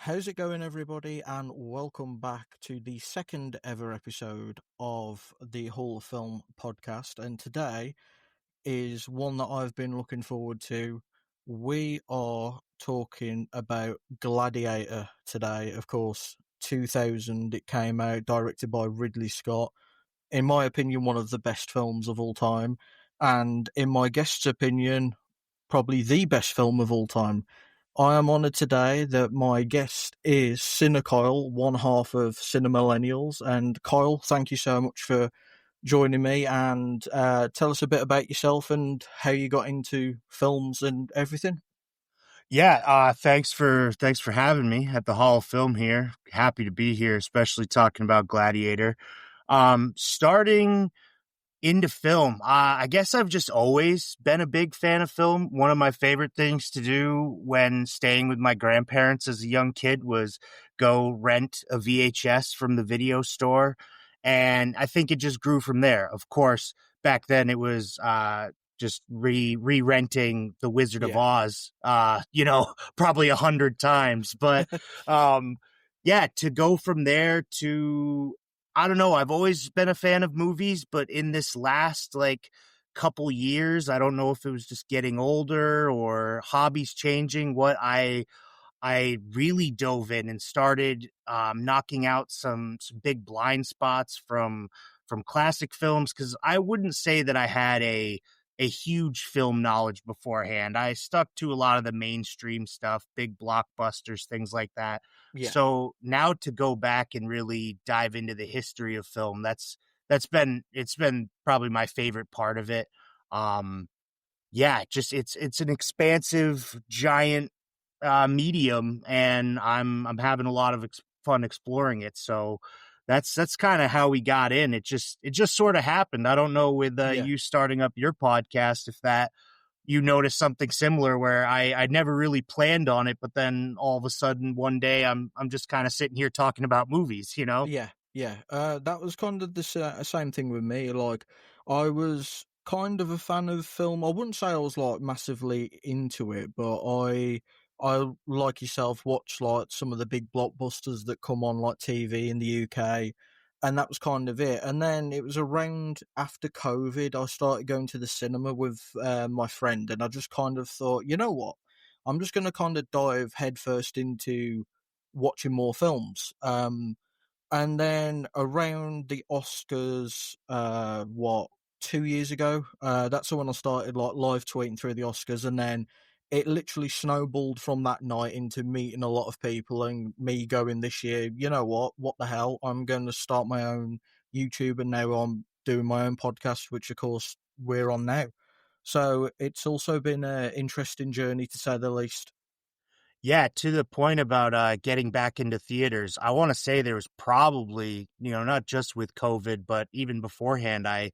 How's it going, everybody? And welcome back to the second ever episode of the Hall of Film podcast. And today is one that I've been looking forward to. We are talking about Gladiator today. Of course, 2000 it came out, directed by Ridley Scott. In my opinion, one of the best films of all time. And in my guest's opinion, probably the best film of all time. I am honoured today that my guest is CineKyle, one half of Cinemillennials. And Kyle, thank you so much for joining me, and tell us a bit about yourself and how you got into films and everything. Thanks for having me at the Hall of Film here. Happy to be here, especially talking about Gladiator. Starting into film, I guess I've just always been a big fan of film. One of my favorite things to do when staying with my grandparents as a young kid was go rent a VHS from the video store, and I think it just grew from there. Of course, back then it was just re-renting The Wizard of Yeah. Oz, probably 100 times. But yeah, to go from there to, I don't know, I've always been a fan of movies, but in this last couple years, I don't know if it was just getting older or hobbies changing, I really dove in and started knocking out some big blind spots from classic films, because I wouldn't say that I had a huge film knowledge beforehand. I stuck to a lot of the mainstream stuff, big blockbusters, things like that. Yeah. So now to go back and really dive into the history of film, it's been probably my favorite part of it. Yeah, just it's an expansive, giant medium, and I'm having a lot of fun exploring it. So that's kind of how we got in. It just sort of happened. I don't know with Yeah. you starting up your podcast if that you noticed something similar where I never really planned on it, but then all of a sudden one day I'm just kind of sitting here talking about movies, you know? Yeah, yeah. That was kind of the same thing with me. Like, I was kind of a fan of film. I wouldn't say I was like massively into it, but I like yourself watch like some of the big blockbusters that come on like TV in the UK, and that was kind of it. And then it was around after COVID, I started going to the cinema with my friend, and I just kind of thought, you know what, I'm just going to kind of dive headfirst into watching more films. And then around the Oscars, 2 years ago, that's when I started like live tweeting through the Oscars, and then it literally snowballed from that night into meeting a lot of people and me going this year, you know what the hell? I'm going to start my own YouTube, and now I'm doing my own podcast, which of course we're on now. So it's also been an interesting journey to say the least. Yeah, to the point about getting back into theaters, I want to say there was probably, not just with COVID, but even beforehand, I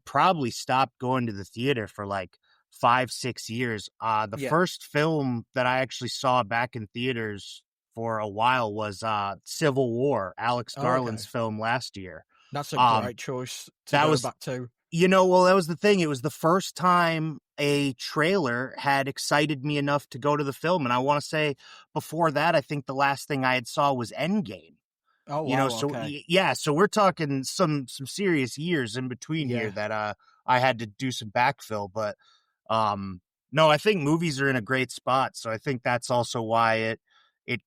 probably stopped going to the theater for like 5, 6 years. The Yeah. first film that I actually saw back in theaters for a while was Civil War, Alex Oh, okay. Garland's film last year. That's a Um, great choice to that go was back to. well, that was the thing. It was the first time a trailer had excited me enough to go to the film. And I want to say before that, I think the last thing I had saw was Endgame. Oh, wow. So Okay. yeah, so we're talking some serious years in between here Yeah. that I had to do some backfill. But no, I think movies are in a great spot. So I think that's also why it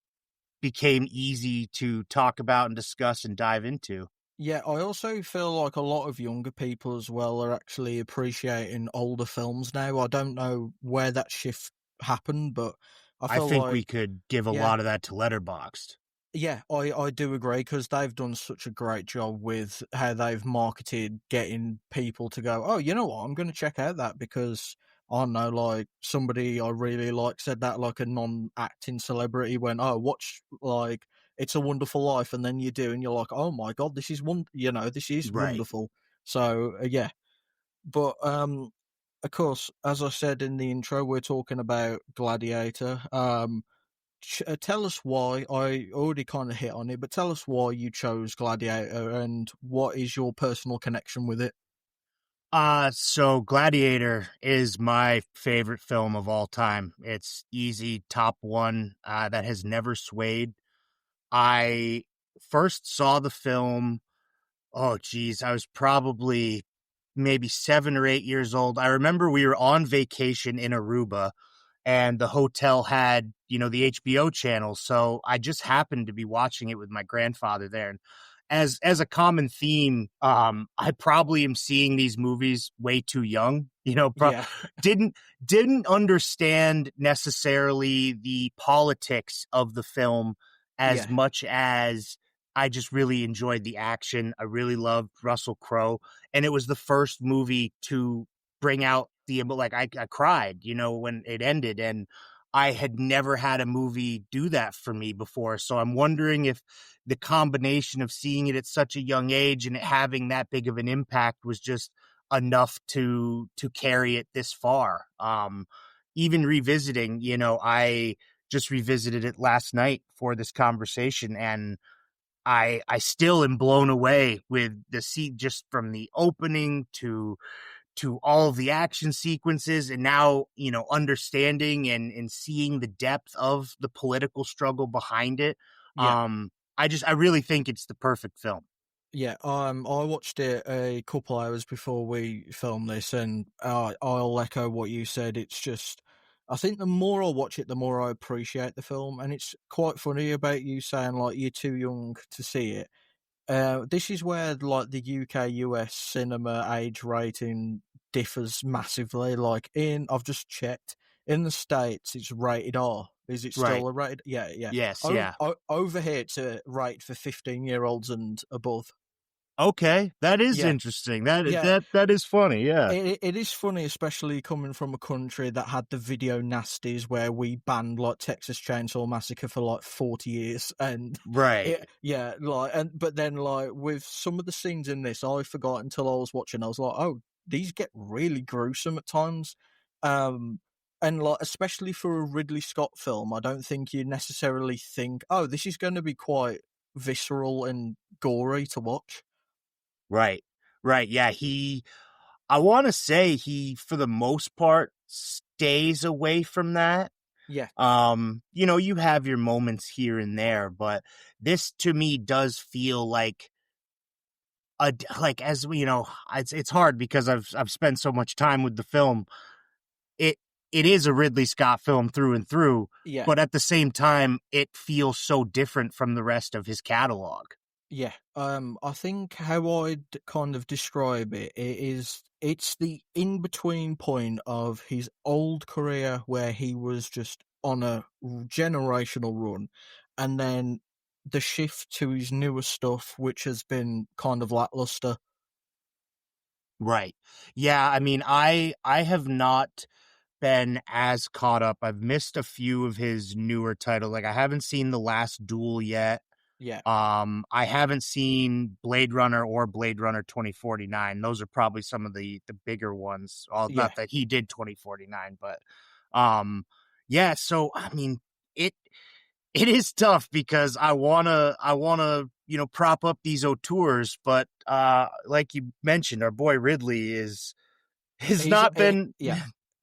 became easy to talk about and discuss and dive into. Yeah, I also feel like a lot of younger people as well are actually appreciating older films now. I don't know where that shift happened, but I I feel think we like, could give a yeah, lot of that to Letterboxd. yeah, I do agree, because they've done such a great job with how they've marketed getting people to go, oh, you know what, I'm going to check out that because I don't know, like somebody I really like said that, like a non-acting celebrity went, oh, watch like It's a Wonderful Life, and then you do, and you're like, oh my god, this is Right. wonderful. So yeah, but of course, as I said in the intro, we're talking about Gladiator. Tell us why. I already kind of hit on it, but tell us why you chose Gladiator and what is your personal connection with it. So Gladiator is my favorite film of all time. It's easy top one, that has never swayed. I first saw the film, oh geez, I was probably maybe 7 or 8 years old. I remember we were on vacation in Aruba, and the hotel had, the HBO channel. So I just happened to be watching it with my grandfather there. And as a common theme, I probably am seeing these movies way too young. Yeah, Didn't didn't understand necessarily the politics of the film as yeah, much as I just really enjoyed the action. I really loved Russell Crowe, and it was the first movie to bring out I cried, when it ended, and I had never had a movie do that for me before. So I'm wondering if the combination of seeing it at such a young age and it having that big of an impact was just enough to carry it this far. Even revisiting, I just revisited it last night for this conversation, and I still am blown away with the scene, just from the opening to all of the action sequences, and now understanding and seeing the depth of the political struggle behind it. yeah. I really think it's the perfect film. Yeah, I watched it a couple hours before we filmed this, and I'll echo what you said. It's just, I think the more I watch it, the more I appreciate the film, and it's quite funny about you saying like you're too young to see it. This is where like the UK US cinema age rating differs massively. Like I've just checked in the States, it's rated R. Is it still Right. a rated? Yeah, yeah. Yes. Yeah. Over here, it's a rate for 15-year-olds and above. Okay. That is Yeah, interesting. That yeah. that that is funny. Yeah. It is funny, especially coming from a country that had the video nasties where we banned like Texas Chainsaw Massacre for like 40 years, and Right. yeah, like, and but then like with some of the scenes in this, I forgot until I was watching. I was like, oh, these get really gruesome at times, um, and like especially for a Ridley Scott film, I don't think you necessarily think, oh, this is going to be quite visceral and gory to watch. Right. Right. Yeah. I want to say he, for the most part, stays away from that. Yeah, You have your moments here and there, but this to me does feel like as it's hard because I've spent so much time with the film. It it is a Ridley Scott film through and through, yeah. but at the same time, it feels so different from the rest of his catalog. Yeah, I think how I'd kind of describe it's the in between point of his old career where he was just on a generational run, and then the shift to his newer stuff, which has been kind of lackluster. Right. Yeah, I mean, I have not been as caught up. I've missed a few of his newer titles. Like I haven't seen The Last Duel yet. Yeah, I haven't seen Blade Runner or Blade Runner 2049. Those are probably some of the bigger ones. Well, yeah. not that he did 2049, but um yeah, so I mean, it it is tough because I wanna, prop up these auteurs, but like you mentioned, our boy Ridley has He's not been yeah.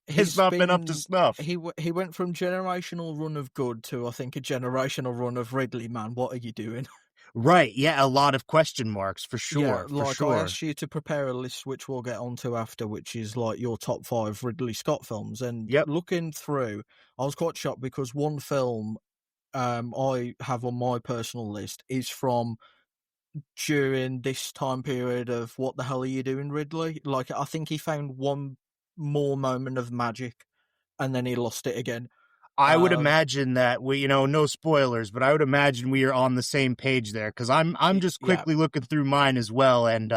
has He's not been up to been snuff. he went from generational run of good to I think a generational run of Ridley. Man, what are you doing? Right. Yeah, a lot of question marks for Yeah, sure, for like I sure. asked you to prepare a list, which we'll get onto after, which is like your top five Ridley Scott films. And Yep. looking through, I was quite shocked because one film I have on my personal list is from during this time period of what the hell are you doing, Ridley? Like I think he found one more moment of magic and then he lost it again. I would Um, imagine that we, no spoilers, but I would imagine we are on the same page there because I'm just yeah, quickly looking through mine as well, and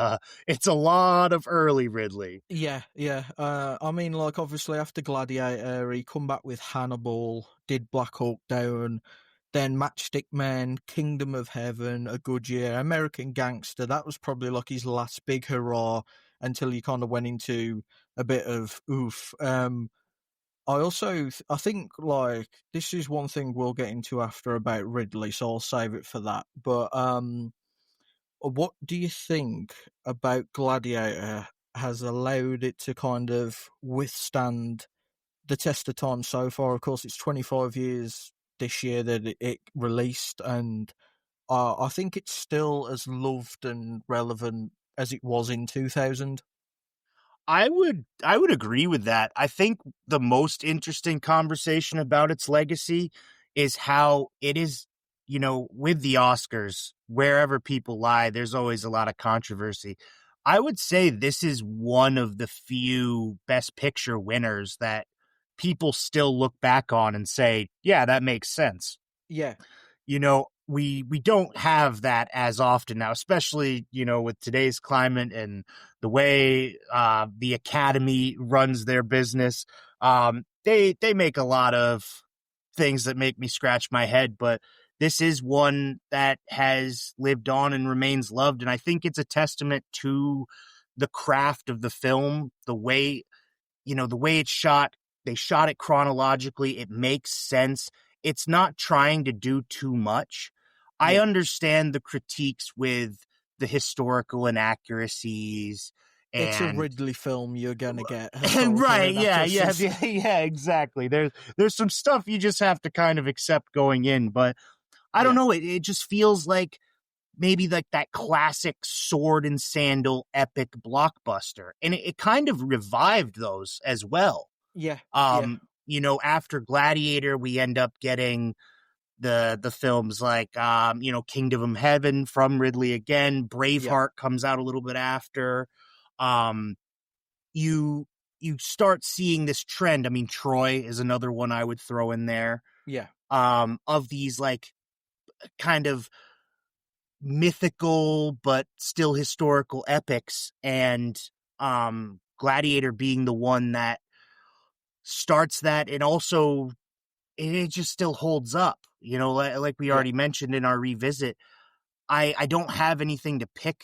it's a lot of early Ridley. yeah, yeah. I mean, like obviously after Gladiator, he come back with Hannibal, did Black Hawk Down, then Matchstick Men, Kingdom of Heaven, A Good Year, American Gangster. That was probably like his last big hurrah until he kind of went into a bit of oof. I think like this is one thing we'll get into after about Ridley, so I'll save it for that. But what do you think about Gladiator? has allowed it to kind of withstand the test of time so far. Of course, it's 25 years this year that it released, and I think it's still as loved and relevant as it was in 2000. I would agree with that. I think the most interesting conversation about its legacy is how it is, with the Oscars, wherever people lie, there's always a lot of controversy. I would say this is one of the few Best Picture winners that people still look back on and say, yeah, that makes sense. Yeah, We don't have that as often now, especially with today's climate and the way the Academy runs their business. They make a lot of things that make me scratch my head, but this is one that has lived on and remains loved, and I think it's a testament to the craft of the film, the way it's shot. They shot it chronologically. It makes sense. It's not trying to do too much. I yeah. understand the critiques with the historical inaccuracies It's a and Ridley film. You're gonna get and historical right, yeah, yeah, inaccuracies. yeah, exactly. There's some stuff you just have to kind of accept going in, but I don't Yeah, know. It just feels like maybe like that classic sword and sandal epic blockbuster, and it kind of revived those as well. yeah, yeah, After Gladiator, we end up getting the films like Kingdom of Heaven from Ridley again. yeah, Braveheart comes out a little bit after. Um, you you start seeing this trend. I mean, Troy is another one I would throw in there. yeah, Of these like kind of mythical but still historical epics, and Gladiator being the one that starts that, and also it just still holds up. Like we yeah. already mentioned in our revisit, I don't have anything to pick,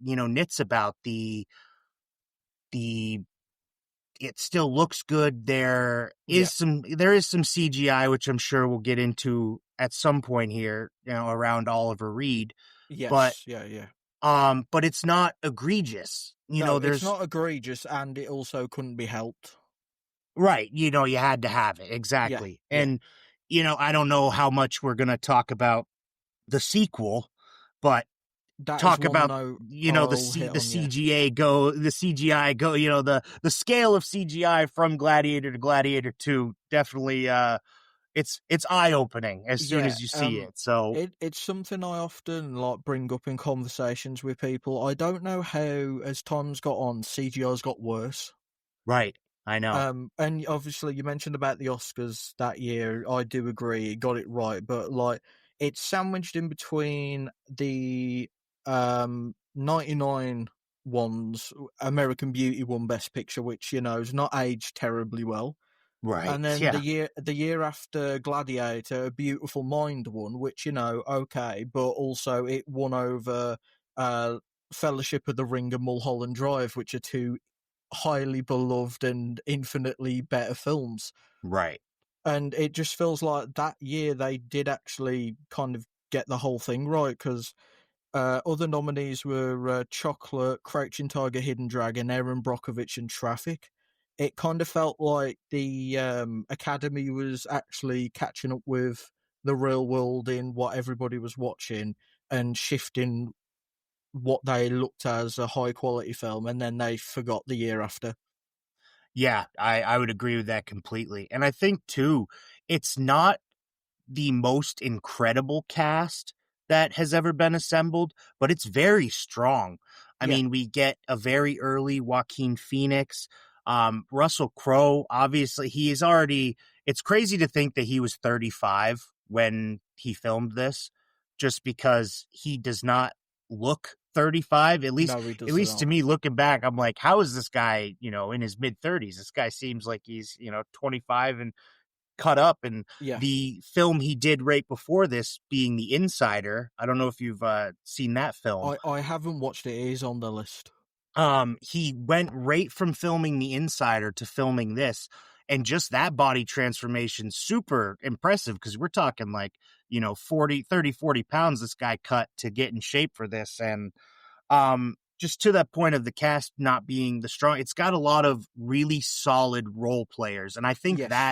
nits about the it still looks good. Yeah. There is some CGI, which I'm sure we'll get into at some point here, around Oliver Reed, but Yes. Yeah. Yeah. but it's not egregious. No, it's There's not egregious, and it also couldn't be helped. right, you had to have it Yeah. exactly. Yeah. And I don't know how much we're going to talk about the sequel, but That is talk one about note the I'll C, hit the on. Yeah. CGA go the CGI go the scale of CGI from Gladiator to Gladiator 2 definitely it's eye opening as soon Yeah. as you see it. So It's something I often like bring up in conversations with people. I don't know how, as time's got on, CGI's got worse. right, I know. And obviously you mentioned about the Oscars that year. I do agree, it got it right, but like it's sandwiched in between the 99 ones. American Beauty won Best Picture, which is not aged terribly well. Right. And then Yeah. the year after Gladiator, A Beautiful Mind won, which okay, but also it won over uh, Fellowship of the Ring and Mulholland Drive, which are two highly beloved and infinitely better films. Right. And it just feels like that year they did actually kind of get the whole thing right, because other nominees were Chocolate, Crouching Tiger, Hidden Dragon, Aaron Brockovich, and Traffic. It kind of felt like the Academy was actually catching up with the real world in what everybody was watching and shifting what they looked at as a high quality film, and then they forgot the year after. Yeah, I would agree with that completely. And I think too, it's not the most incredible cast that has ever been assembled, but it's very strong. I Yeah, mean, we get a very early Joaquin Phoenix. Russell Crowe, obviously, it's crazy to think that he was 35 when he filmed this, just because he does not look 35. At least, no, he at does least to not. me, looking back, I'm like, how is this guy, in his mid 30s? This guy seems like he's, 25 and cut up. And Yeah, the film he did right before this being The Insider, I don't know if you've seen that film. I haven't watched it. It is on the list. He went right from filming The Insider to filming this, and just that body transformation super impressive, because we're talking like 40 pounds this guy cut to get in shape for this. And just to that point of the cast not being the strong, it's got a lot of really solid role players, and Yes.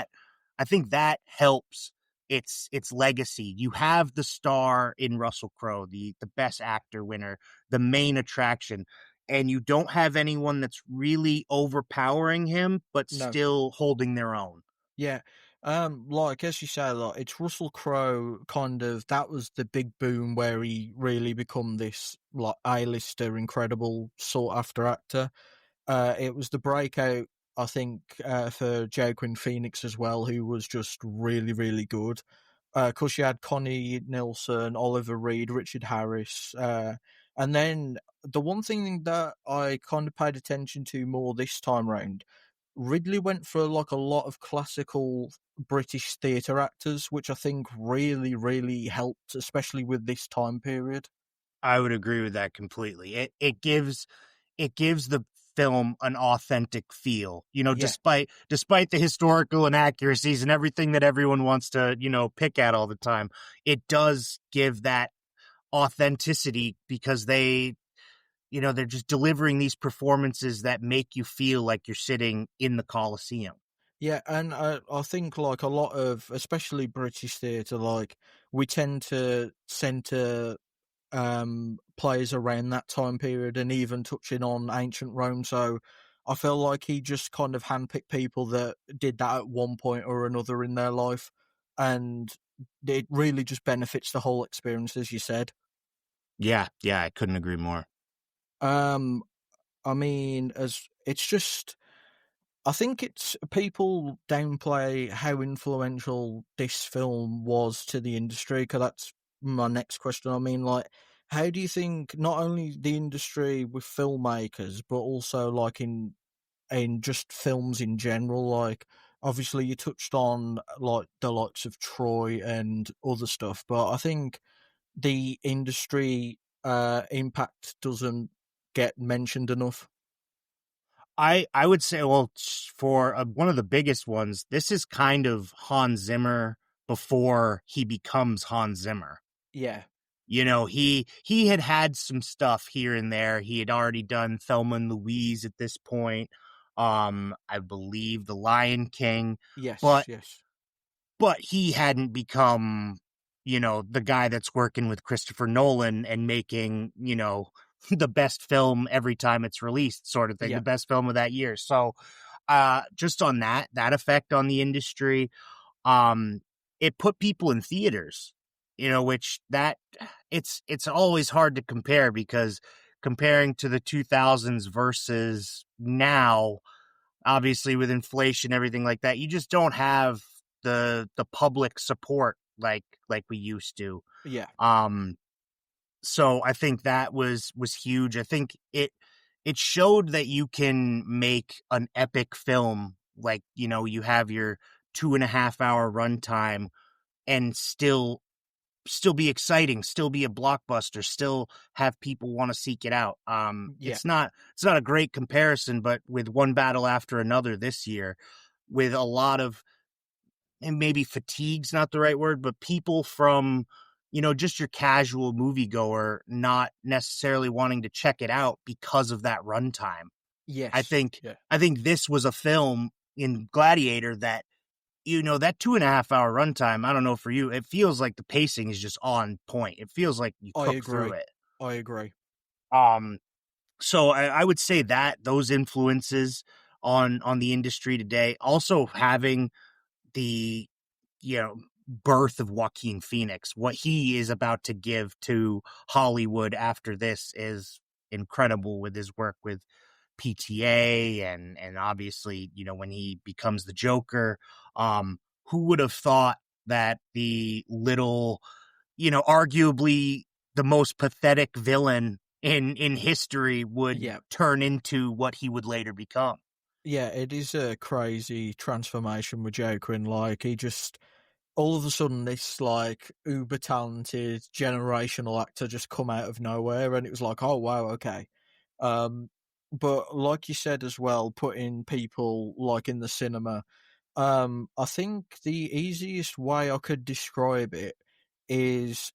I think that helps its legacy. You have the star in Russell Crowe, the best actor winner, the main attraction, and you don't have anyone that's really overpowering him, but No. still holding their own. Yeah. Like as you say, like it's Russell Crowe kind of that was the big boom where he really become this like A-lister, incredible sought after actor. It was the breakout, I think, for Joaquin Phoenix as well, who was just really, really good. Of course, you had Connie Nielsen, Oliver Reed, Richard Harris, and then the one thing that I kind of paid attention to more this time round, Ridley went for like a lot of classical British theatre actors, which I think really, really helped, especially with this time period. I would agree with that completely. It gives the film an authentic feel. You know, Yeah, despite the historical inaccuracies and everything that everyone wants to, pick at all the time, it does give that authenticity because they're just delivering these performances that make you feel like you're sitting in the Coliseum. yeah, and I think like a lot of, especially British theatre, like we tend to centre plays around that time period and even touching on ancient Rome. So I feel like he just kind of handpicked people that did that at one point or another in their life, and it really just benefits the whole experience, as you said. Yeah, yeah, I couldn't agree more. Um, I mean, as it's just, I think it's people downplay how influential this film was to the industry, because that's my next question. I mean, like, how do you think not only the industry with filmmakers, but also like in just films in general? Like, obviously, you touched on like the likes of Troy and other stuff, but I think the industry impact doesn't get mentioned enough. I would say, well, for one of the biggest ones, this is kind of Hans Zimmer before he becomes Hans Zimmer. Yeah, He had some stuff here and there. He had already done Thelma and Louise at this point. I believe The Lion King, yes, but yes. he hadn't become, the guy that's working with Christopher Nolan and making, the best film every time it's released, sort of thing, the Yeah, best film of that year. So, just on that effect on the industry, um, it put people in theaters, which that it's always hard to compare because comparing to the 2000s versus now, obviously with inflation, everything like that, you just don't have the public support like we used to. yeah, Um, so I think that was huge. I think it showed that you can make an epic film, like, you have your 2.5 hour runtime and still be exciting, still be a blockbuster, still have people want to seek it out. yeah, It's not a great comparison, but with One Battle After Another this year, with a lot of, and maybe fatigue's not the right word, but people from, just your casual moviegoer not necessarily wanting to check it out because of that runtime. I yes, think yeah, I think this was a film in Gladiator that, that 2.5 hour runtime, I don't know for you, it feels like the pacing is just on point. It feels like you I cook through agree. it. I agree. Um, so I would say that those influences on the industry today, also having the, birth of Joaquin Phoenix, what he is about to give to Hollywood after this is incredible with his work with PTA and obviously, when he becomes the Joker. Who would have thought that the little, arguably the most pathetic villain in history would Yeah, turn into what he would later become? yeah, it is a crazy transformation with Joker, and like he just all of a sudden this like uber talented generational actor just come out of nowhere, and it was like, oh wow, okay. Um, but like you said as well, putting people like in the cinema. I think the easiest way I could describe it is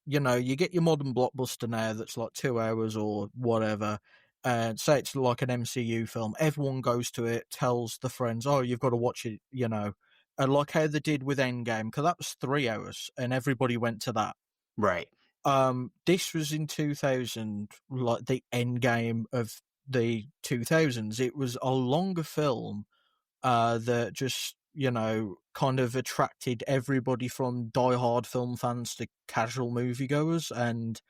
you get your modern blockbuster now that's like 2 hours or whatever, and say it's like an MCU film. Everyone goes to it, tells the friends, "Oh, you've got to watch it," and like how they did with Endgame, because that was 3 hours, and everybody went to that. Right. This was in 2000, like the Endgame of the 2000s. It was a longer film that just kind of attracted everybody from die-hard film fans to casual moviegoers, and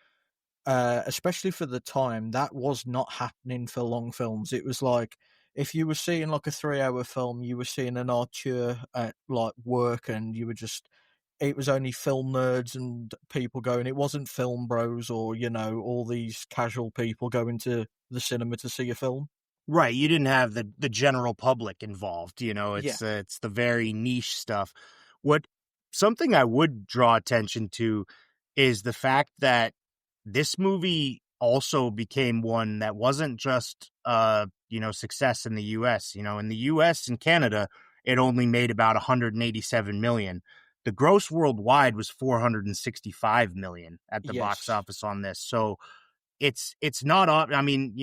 especially for the time, that was not happening for long films. It was like if you were seeing like a 3 hour film, you were seeing an auteur at like work, and you were just it was only film nerds and people going. It wasn't film bros or all these casual people going to the cinema to see a film. Right, you didn't have the general public involved, Yeah. it's the very niche stuff. What Something I would draw attention to is the fact that this movie also became one that wasn't just success in the US. In the US and Canada, it only made about 187 million. The gross worldwide was 465 million at the box Yes. office on this. So it's not I mean,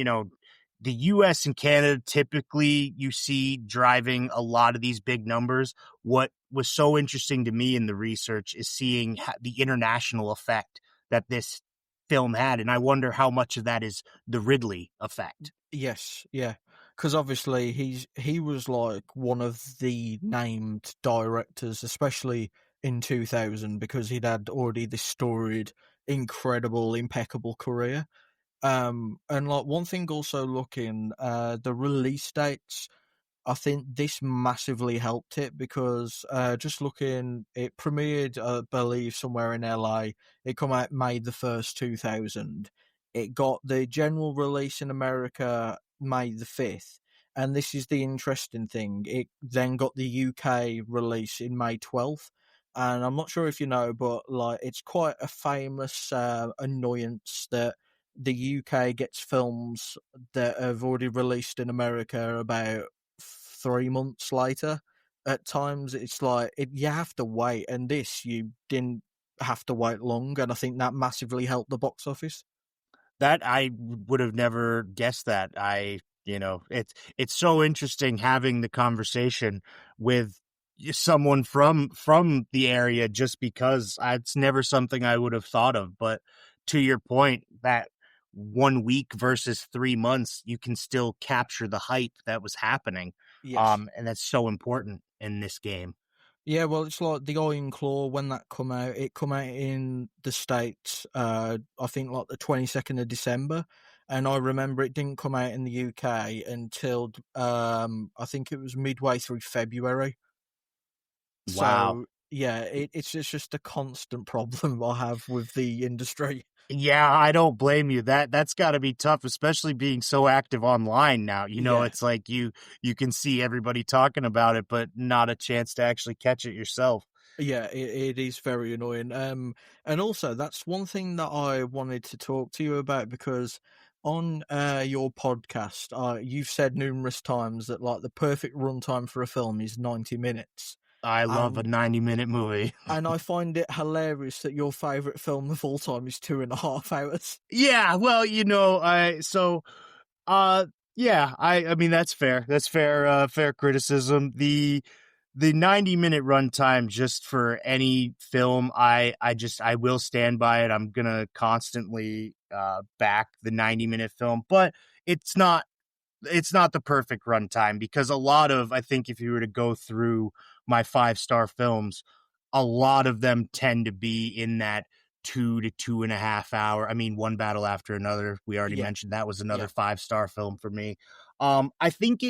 the US and Canada typically you see driving a lot of these big numbers. What was so interesting to me in the research is seeing the international effect that this film had, and I wonder how much of that is the Ridley effect. Yes, yeah, because obviously he was like one of the named directors, especially in 2000, because he'd had already this storied, incredible, impeccable career. And like one thing also looking, the release dates, I think this massively helped it because just looking, it premiered, I believe, somewhere in LA. It come out May 2000. It got the general release in America May 5th. And this is the interesting thing. It then got the UK release in May 12th. And I'm not sure if you know, but like it's quite a famous annoyance that the UK gets films that have already released in America about 3 months later. At times, it's like you have to wait, and this you didn't have to wait long, and I think that massively helped the box office. That I would have never guessed that. It's so interesting having the conversation with someone from the area just because it's never something I would have thought of. But to your point, that 1 week versus 3 months, you can still capture the hype that was happening. Yes. And that's so important in this game. Yeah, well, it's like the Iron Claw when that come out. It come out in the States, I think like the 22nd of December, and I remember it didn't come out in the UK until I think it was midway through February. Wow. So yeah, it's just a constant problem I have with the industry. Yeah, I don't blame you. That's got to be tough, especially being so active online now. Yeah. It's like you can see everybody talking about it, but not a chance to actually catch it yourself. Yeah, it is very annoying. And also that's one thing that I wanted to talk to you about because on your podcast, you've said numerous times that like the perfect runtime for a film is 90 minutes. I love a And 90-minute movie. and I find it hilarious that your favorite film of all time is 2.5 hours. Yeah, well, uh yeah, I mean that's fair. That's fair criticism. The 90-minute runtime just for any film, I will stand by it. I'm going to constantly back the 90-minute film, but it's not the perfect runtime because a lot of, I think if you were to go through my 5-star films, a lot of them tend to be in that 2 to 2.5 hour. I mean, One Battle After Another, we already Yeah, mentioned that was another yeah, 5-star film for me. I think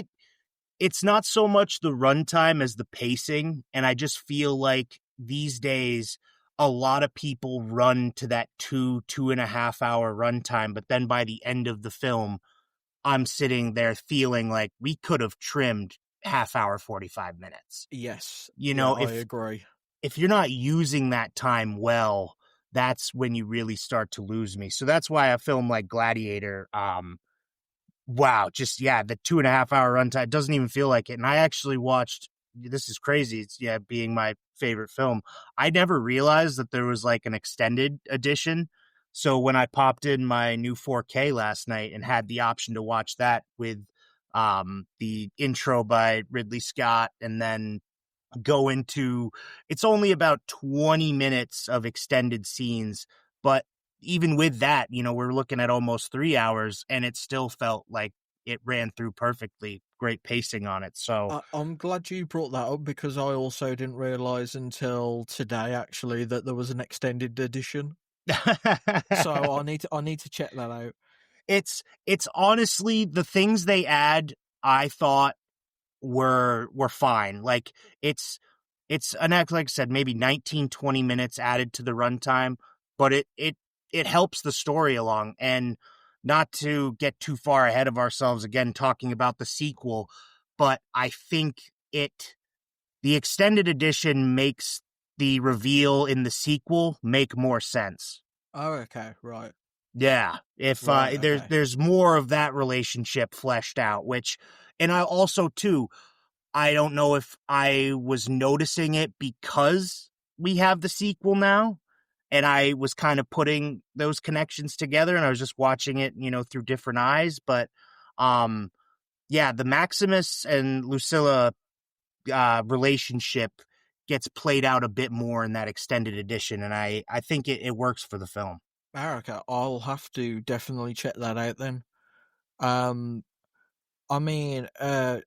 it's not so much the runtime as the pacing. And I just feel like these days, a lot of people run to that 2.5 hour runtime. But then by the end of the film, I'm sitting there feeling like we could have trimmed half hour, 45 minutes. yes, You yeah, know, I agree. if you're not using that time well, that's when you really start to lose me. So that's why a film like Gladiator, wow, just yeah, the 2.5 hour runtime doesn't even feel like it. And I actually watched this is crazy. It's being my favorite film. I never realized that there was like an extended edition. So when I popped in my new 4K last night and had the option to watch that with the intro by Ridley Scott, and then go into, it's only about 20 minutes of extended scenes, but even with that, we're looking at almost 3 hours, and it still felt like it ran through perfectly. Great pacing on it. So I'm glad you brought that up because I also didn't realize until today actually that there was an extended edition. So I need to check that out. it's honestly, the things they add, I thought were fine. Like it's an act, like I said, maybe 19-20 minutes added to the runtime, but it helps the story along. And not to get too far ahead of ourselves again talking about the sequel, but I think the extended edition makes the reveal in the sequel make more sense. Oh, okay, right, Yeah, if right, okay. there's more of that relationship fleshed out, which, and I also too, I don't know if I was noticing it because we have the sequel now, and I was kind of putting those connections together, and I was just watching it, through different eyes. But, yeah, the Maximus and Lucilla relationship gets played out a bit more in that extended edition, and I think it works for the film. Ah, okay, I'll have to definitely check that out then. Um, I mean, a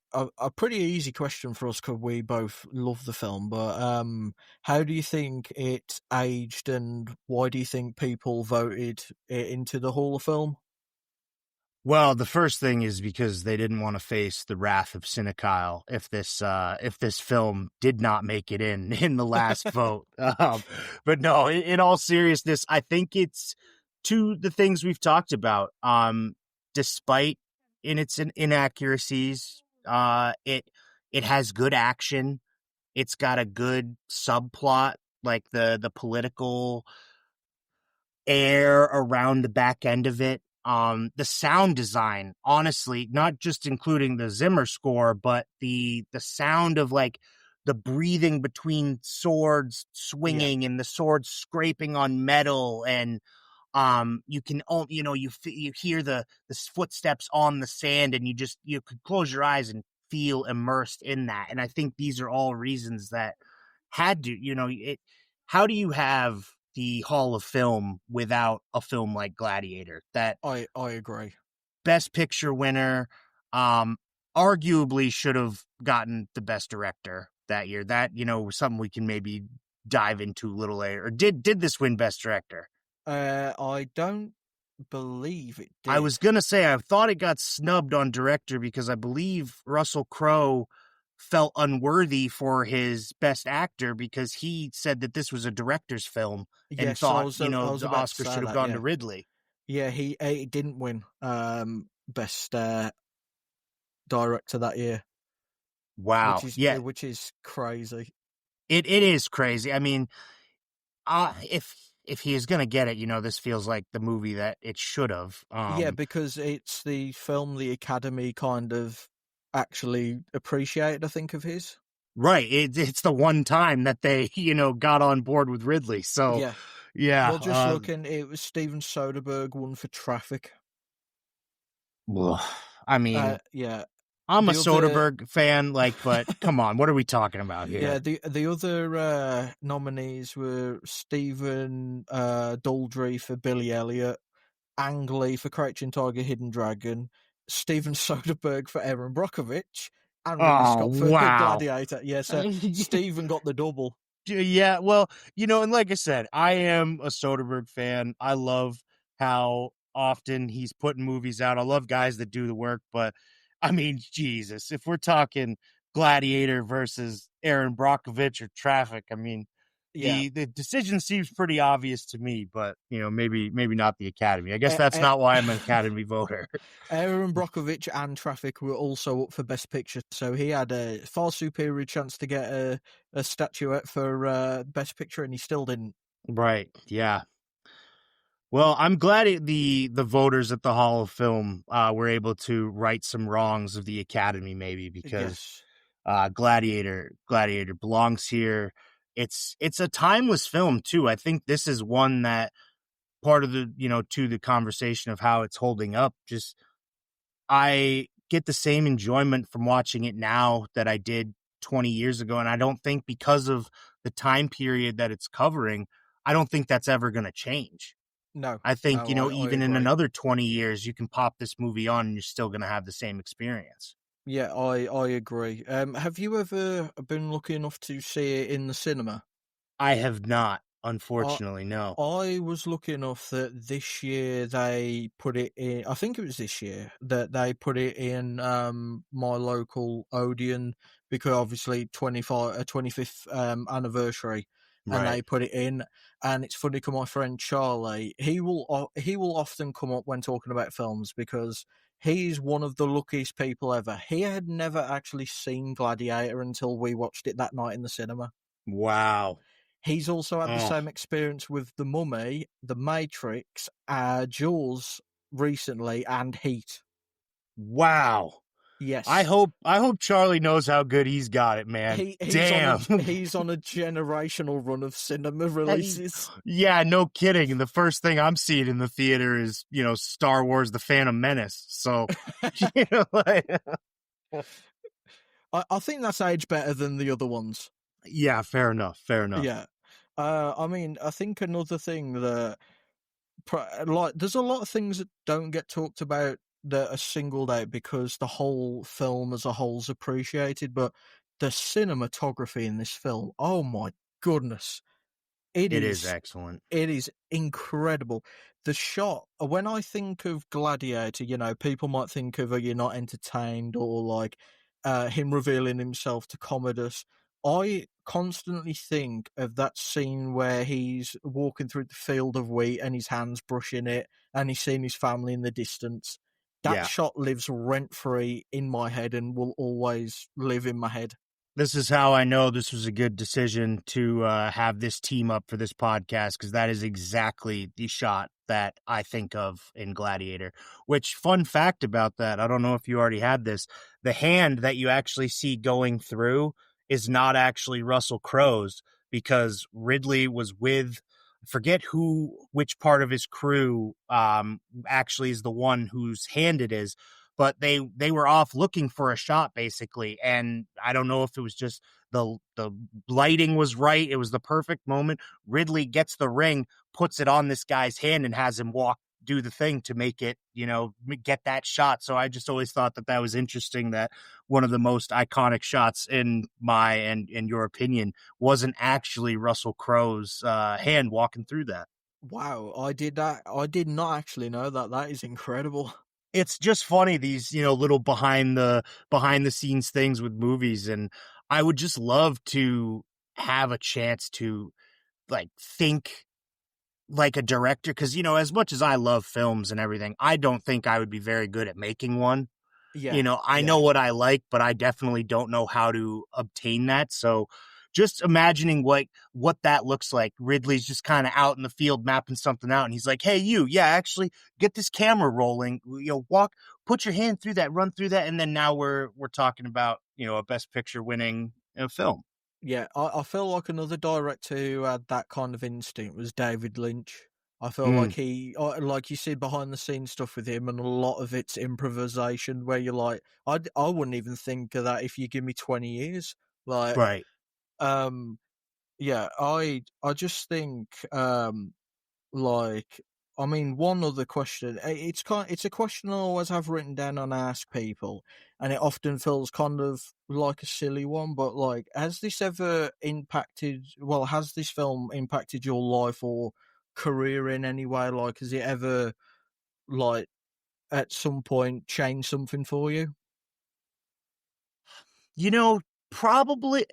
pretty easy question for us because we both love the film. But how do you think it aged, and why do you think people voted it into the Hall of Film? Well, the first thing is because they didn't want to face the wrath of CineKyle if this film did not make it in the last vote. But no, in all seriousness, I think it's to the things we've talked about. Despite in its inaccuracies, it has good action. It's got a good subplot, like the political air around the back end of it. The sound design, honestly, not just including the Zimmer score, but the sound of like the breathing between swords Yeah, swinging and the swords scraping on metal, and you can, you hear the footsteps on the sand, and you could close your eyes and feel immersed in that. And I think these are all reasons that had to, it, how do you have the Hall of Film without a film like Gladiator, that I agree. best picture winner, um arguably should have gotten the best director that year? That, something we can maybe dive into a little later. Or did this win best director? I don't believe it I did. was gonna say, I thought it got snubbed on director because I believe Russell Crowe felt unworthy for his best actor because he said that this was a director's film and Yes, thought, I was the about to Oscar say should have that. gone to Yeah, Ridley. yeah. He didn't win best director that year, Wow. Yeah, which is crazy. it is crazy. I mean, if he is gonna get it, this feels like the movie that it should have. Yeah, because it's the film the Academy kind of actually appreciated, I think, of his. Right. It's the one time that they, got on board with Ridley. So, Yeah. yeah. Well, just looking, it was Steven Soderbergh won for Traffic. Ugh. I mean, Yeah. I'm a The other, Soderbergh fan, like, but come on, what are we talking about yeah, here? the other nominees were Stephen Daldry for Billy Elliot, Ang Lee for Crouching Tiger, Hidden Dragon, Steven Soderbergh for Aaron Brockovich, and Ridley Oh, Scott for wow. Gladiator. Yeah, so Stephen got the double. Yeah, well, and like I said, I am a Soderbergh fan. I love how often he's putting movies out. I love guys that do the work, but I mean, Jesus, if we're talking Gladiator versus Aaron Brockovich or Traffic, I mean, Yeah. the decision seems pretty obvious to me, but maybe not the Academy. I guess Uh, that's uh, not why I'm an Academy voter. Aaron Brockovich and Traffic were also up for Best Picture, so he had a far superior chance to get a statuette for Best Picture, and he still didn't. Right. Yeah. Well, I'm glad the voters at the Hall of Film were able to right some wrongs of the Academy, maybe, because Yes. Gladiator belongs here. It's a timeless film too. I think this is one that part of the, to the conversation of how it's holding up. Just I get the same enjoyment from watching it now that I did 20 years ago. And I don't think because of the time period that it's covering, I don't think that's ever going to change. No, I think, no, I even in agree. another 20 years, you can pop this movie on and you're still going to have the same experience. Yeah, I agree. Have you ever been lucky enough to see it in the cinema? I have not, I unfortunately, no. I was lucky enough that this year they put it in. I think it was this year that they put it in my local Odeon, because obviously 25th anniversary, and Right. they put it in. And it's funny because my friend Charlie, he will often come up when talking about films, because he's one of the luckiest people ever. He had never actually seen Gladiator until we watched it that night in the cinema. Wow. He's also had the Oh, same experience with The Mummy, The Matrix, Jaws recently, and Heat. wow. Yes. I hope Charlie knows how good he's got it, man. Damn. He's on a generational run of cinema Hey, releases. yeah, no kidding. And the first thing I'm seeing in the theater is, Star Wars The Phantom Menace. So, like, I think that's aged better than the other ones. yeah, fair enough. Fair enough. Yeah. I mean, I think another thing that like, there's a lot of things that don't get talked about that are singled out because the whole film as a whole is appreciated, but the cinematography in this film, oh my goodness, it It is is excellent. it is incredible. The shot, when I think of Gladiator, people might think of, You're Not Entertained, or like him revealing himself to Commodus. I constantly think of that scene where he's walking through the field of wheat and his hands brushing it, and he's seeing his family in the distance. That Yeah. shot lives rent free in my head and will always live in my head. This is how I know this was a good decision to have this team up for this podcast, because that is exactly the shot that I think of in Gladiator. Which, fun fact about that, I don't know if you already had this, the hand that you actually see going through is not actually Russell Crowe's, because Ridley was with, forget which part of his crew actually is the one whose hand it is, but they were off looking for a shot basically, and I don't know if it was just the lighting was right, it was the perfect moment. Ridley gets the ring, puts it on this guy's hand, and has him do the thing to make it, get that shot. So I just always thought that was interesting, that one of the most iconic shots in my and in your opinion wasn't actually Russell Crowe's hand walking through that. Wow, I did not actually know that. That is incredible. It's just funny, these, little behind the scenes things with movies. And I would just love to have a chance to, like, think like a director, because, as much as I love films and everything, I don't think I would be very good at making one. Yeah, I know yeah. what I like, but I definitely don't know how to obtain that. So just imagining what that looks like. Ridley's just kind of out in the field mapping something out, and he's like, "Hey, yeah, actually get this camera rolling. Put your hand through that, run through that," and then now we're talking about, a Best Picture winning film. Yeah, I feel like another director who had that kind of instinct was David Lynch. I feel like Mm, like you see behind the scenes stuff with him, and a lot of it's improvisation. Where you're like, I wouldn't even think of that if you give me 20 years. Like, right. um, yeah, I just think, like, I mean, one other question. It's a question I always have written down and ask people, and it often feels kind of like a silly one. But like, has this ever impacted? Well, has this film impacted your life or career in any way? Like, has it ever, like, at some point changed something for you? You know, Probably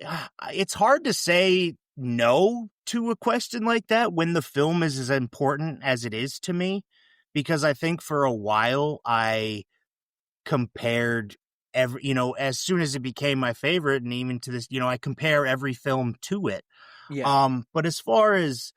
it's hard to say no to a question like that when the film is as important as it is to me, because I think for a while I compared as soon as it became my favorite, and even to this, I compare every film to it. Yeah, But as far as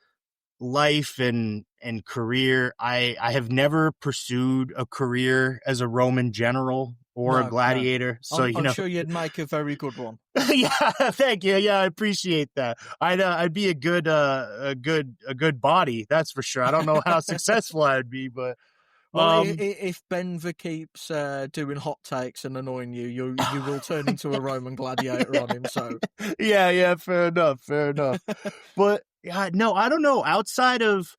life and career, I have never pursued a career as a Roman general or a No, no. Gladiator. So, I'm sure you'd make a very good one. yeah, thank you. Yeah, I appreciate that. I'd be a good body. That's for sure. I don't know how successful I'd be, but Well, um, if Benver keeps doing hot takes and annoying you, you will turn into a Roman gladiator on him. So, yeah, fair enough, fair enough. But no, I don't know. Outside of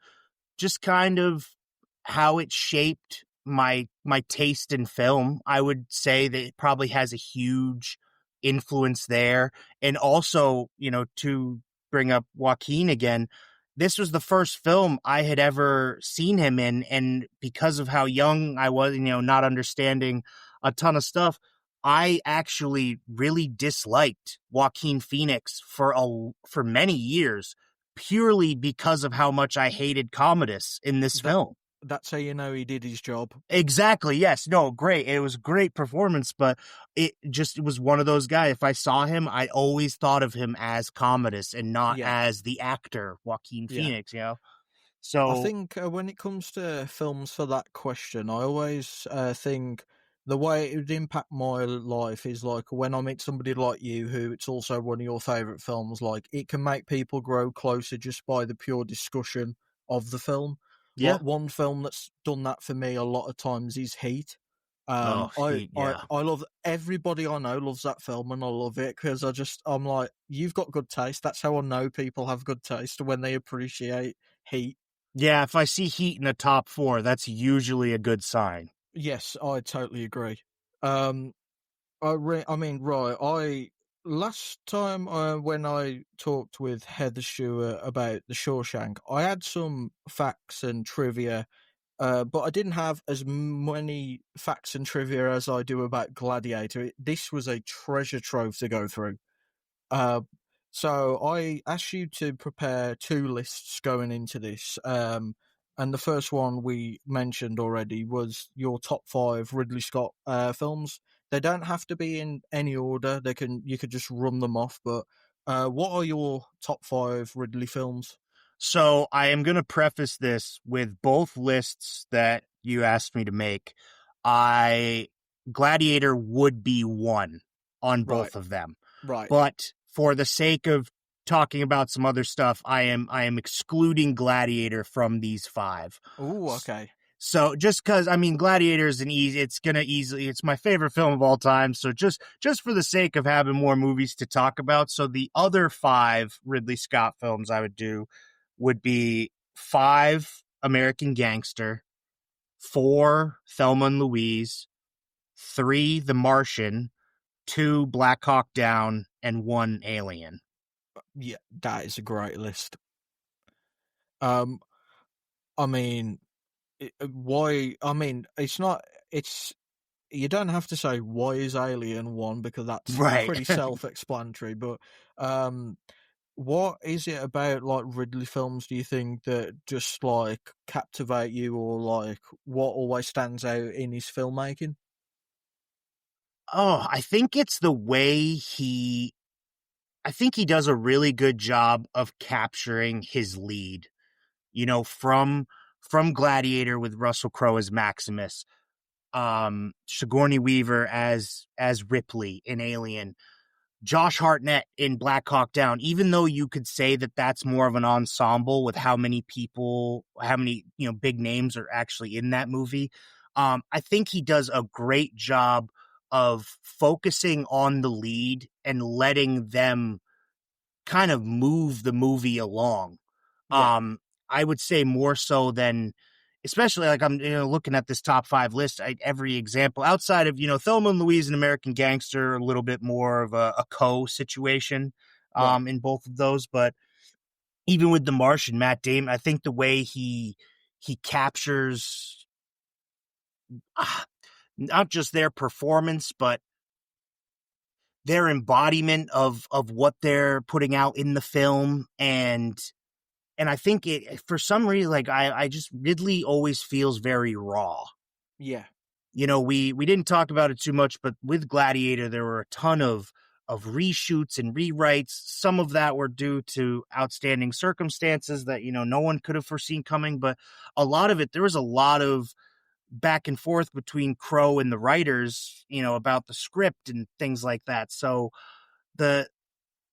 just kind of how it shaped my taste in film, I would say that it probably has a huge influence there. And also, to bring up Joaquin again, this was the first film I had ever seen him in, and because of how young I was, not understanding a ton of stuff, I actually really disliked Joaquin Phoenix for many years, purely because of how much I hated Commodus in this that film. that's how you know he did his job. Exactly. Yes. No, great. It was a great performance, but it was one of those guys. If I saw him, I always thought of him as Commodus and not Yeah, as the actor Joaquin yeah. Phoenix. I So, think when it comes to films for that question, I always think the way it would impact my life is like when I meet somebody like you, who it's also one of your favorite films. Like it can make people grow closer just by the pure discussion of the film. yeah. Like one film that's done that for me a lot of times is Heat. Oh, yeah. I love everybody I know loves that film, and I love it because I'm like, you've got good taste. That's how I know people have good taste when they appreciate Heat. Yeah, if I see Heat in the top four, that's usually a good sign. Yes, I totally agree. Um, I mean, right. I last time when I talked with Heather Stewart about the Shawshank, I had some facts and trivia, but I didn't have as many facts and trivia as I do about Gladiator. This was a treasure trove to go through. Uh, so I asked you to prepare two lists going into this. And the first one we mentioned already was your top five Ridley Scott films. They don't have to be in any order. You could just run them off. But what are your top five Ridley films? So I am going to preface this with both lists that you asked me to make. I Gladiator would be one on Right, both of them. right. But for the sake of talking about some other stuff, I am excluding Gladiator from these five. Oh, okay. So just because Gladiator is it's my favorite film of all time. So just for the sake of having more movies to talk about, so the other five Ridley Scott films I would do would be five American Gangster, four Thelma and Louise, three The Martian, two Black Hawk Down, and one Alien. Yeah, that is a great list. Um, I mean, why? I mean, it's not. It's You don't have to say why is Alien one because that's Right. pretty self-explanatory. But um, what is it about like Ridley films? Do you think that just like captivate you, or like what always stands out in his filmmaking? Oh, I think he does a really good job of capturing his lead. From Gladiator with Russell Crowe as Maximus, Sigourney Weaver as Ripley in Alien, Josh Hartnett in Black Hawk Down. Even though you could say that that's more of an ensemble with how many big names are actually in that movie, I think he does a great job of focusing on the lead and letting them kind of move the movie along. Yeah, I would say more so than, especially like I'm looking at this top five list. Every example outside of Thelma and Louise and American Gangster, a little bit more of a co situation right. in both of those. But even with The Martian, Matt Damon, I think the way he captures not just their performance, but their embodiment of what they're putting out in the film. And I think it, for some reason, like I just Ridley always feels very raw. Yeah, We didn't talk about it too much, but with Gladiator, there were a ton of reshoots and rewrites. Some of that were due to outstanding circumstances that no one could have foreseen coming, but a lot of it, there was a lot of back and forth between Crow and the writers, about the script and things like that. So the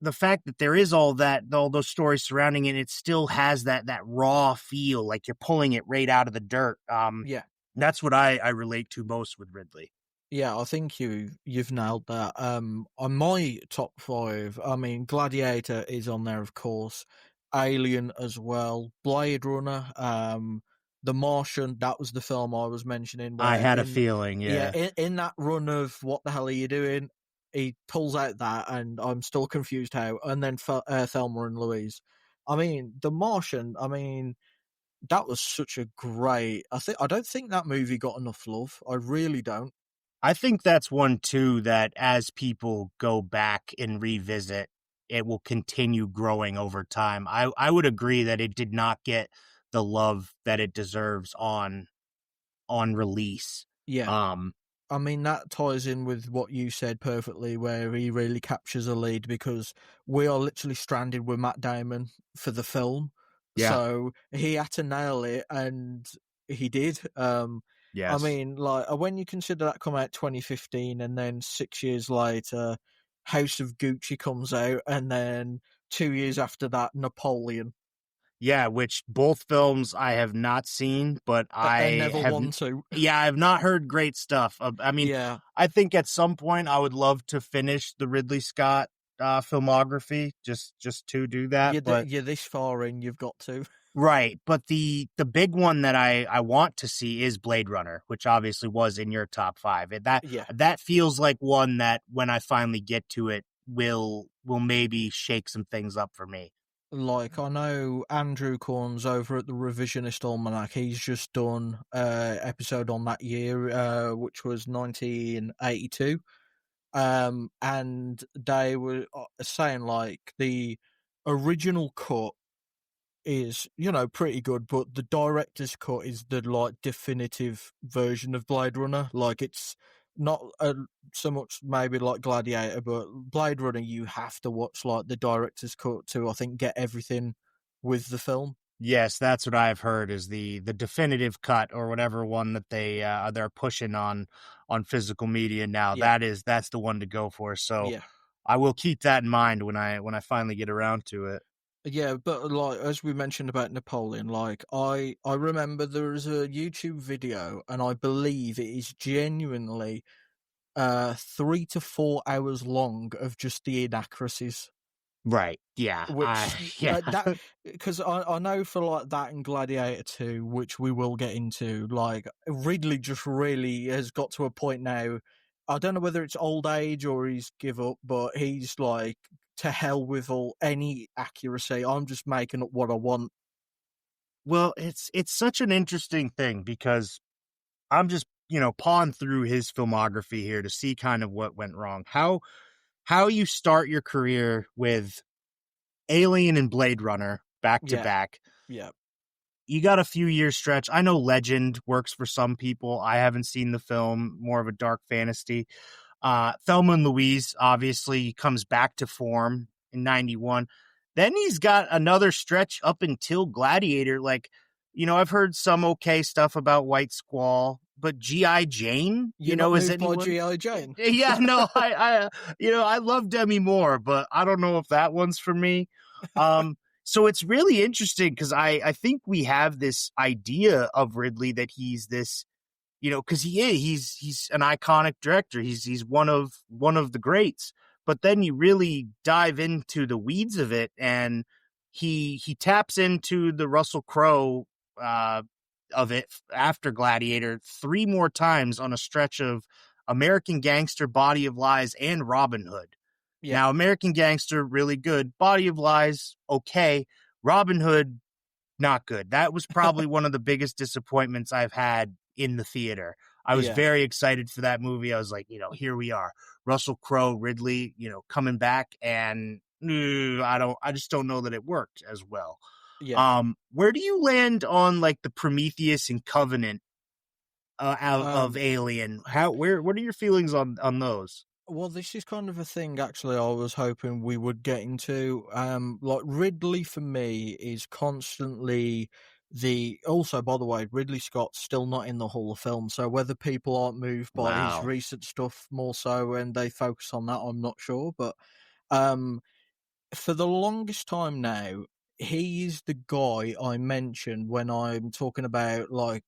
the fact that there is all those stories surrounding it, it still has that raw feel, like you're pulling it right out of the dirt. Yeah. That's what I relate to most with Ridley. Yeah, I think you've nailed that. On my top five, I mean, Gladiator is on there, of course. Alien as well. Blade Runner. The Martian. That was the film I was mentioning. I Where had a feeling, yeah. in that run of what the hell are you doing? He pulls out that, and I'm still confused how. And then Thelma and Louise. I mean, The Martian. I mean, that was such a great. I don't think that movie got enough love. I really don't. I think that's one too that as people go back and revisit, it will continue growing over time. I would agree that it did not get the love that it deserves on release. Yeah. Um, I mean, that ties in with what you said perfectly, where he really captures a lead because we are literally stranded with Matt Damon for the film. yeah, So he had to nail it, and he did. I yes. mean, like, when you consider that come out 2015, and then 6 years later, House of Gucci comes out, and then 2 years after that, Napoleon. Yeah, which both films I have not seen, but I I never have want to. yeah, I have not heard great stuff. I mean, Yeah. I think at some point I would love to finish the Ridley Scott filmography just to do that, but You're this far in, you've got to. right, but the big one that I want to see is Blade Runner, which obviously was in your top 5. And that Yeah. that feels like one that when I finally get to it will maybe shake some things up for me. Like, I know Andrew Corns over at the Revisionist Almanac, he's just done episode on that year, which was 1982. And they were saying, like, the original cut is, pretty good, but the director's cut is the, like, definitive version of Blade Runner. Like, it's not so much maybe like Gladiator, but Blade Runner, you have to watch, like, the director's cut to, I think, get everything with the film. Yes, that's what I've heard is the definitive cut or whatever one that they're pushing on physical media now. Yeah, That's the one to go for. So yeah. I will keep that in mind when I finally get around to it. Yeah, but, like, as we mentioned about Napoleon, like, I remember there is a YouTube video, and I believe it is genuinely 3 to 4 hours long of just the inaccuracies. Right. Yeah. I Which yeah. that because I know for, like, that and Gladiator 2, which we will get into, like, Ridley just really has got to a point now. I don't know whether it's old age or he's give up, but he's like, to hell with all any accuracy. I'm just making up what I want. Well, it's such an interesting thing because I'm just, pawing through his filmography here to see kind of what went wrong. How you start your career with Alien and Blade Runner back to Yeah, back. yeah, You got a few years stretch. I know Legend works for some people. I haven't seen the film, more of a dark fantasy. Thelma and Louise obviously comes back to form in 91. Then he's got another stretch up until Gladiator. Like, I've heard some okay stuff about White Squall, but G.I. Jane, you're not is moved by anyone? GI Jane. Yeah, no, I love Demi Moore, but I don't know if that one's for me. So it's really interesting because I think we have this idea of Ridley that he's this, because he's an iconic director. He's one of the greats. But then you really dive into the weeds of it, and he taps into the Russell Crowe uh, of it after Gladiator 3 more times on a stretch of American Gangster, Body of Lies, and Robin Hood. Yeah, Now, American Gangster, really good. Body of Lies, okay. Robin Hood, not good. That was probably one of the biggest disappointments I've had in the theater. I was yeah, very excited for that movie. I was like, here we are. Russell Crowe, Ridley, coming back, and I just don't know that it worked as well. yeah. Where do you land on like the Prometheus and Covenant out of Um, Alien? What are your feelings on those? Well, this is kind of a thing actually I was hoping we would get into. Like, Ridley for me is constantly the also, by the way, Ridley Scott's still not in the Hall of Film, so whether people aren't moved by his Wow. recent stuff more so and they focus on that, I'm not sure. But um, for the longest time now, he is the guy I mention when I'm talking about like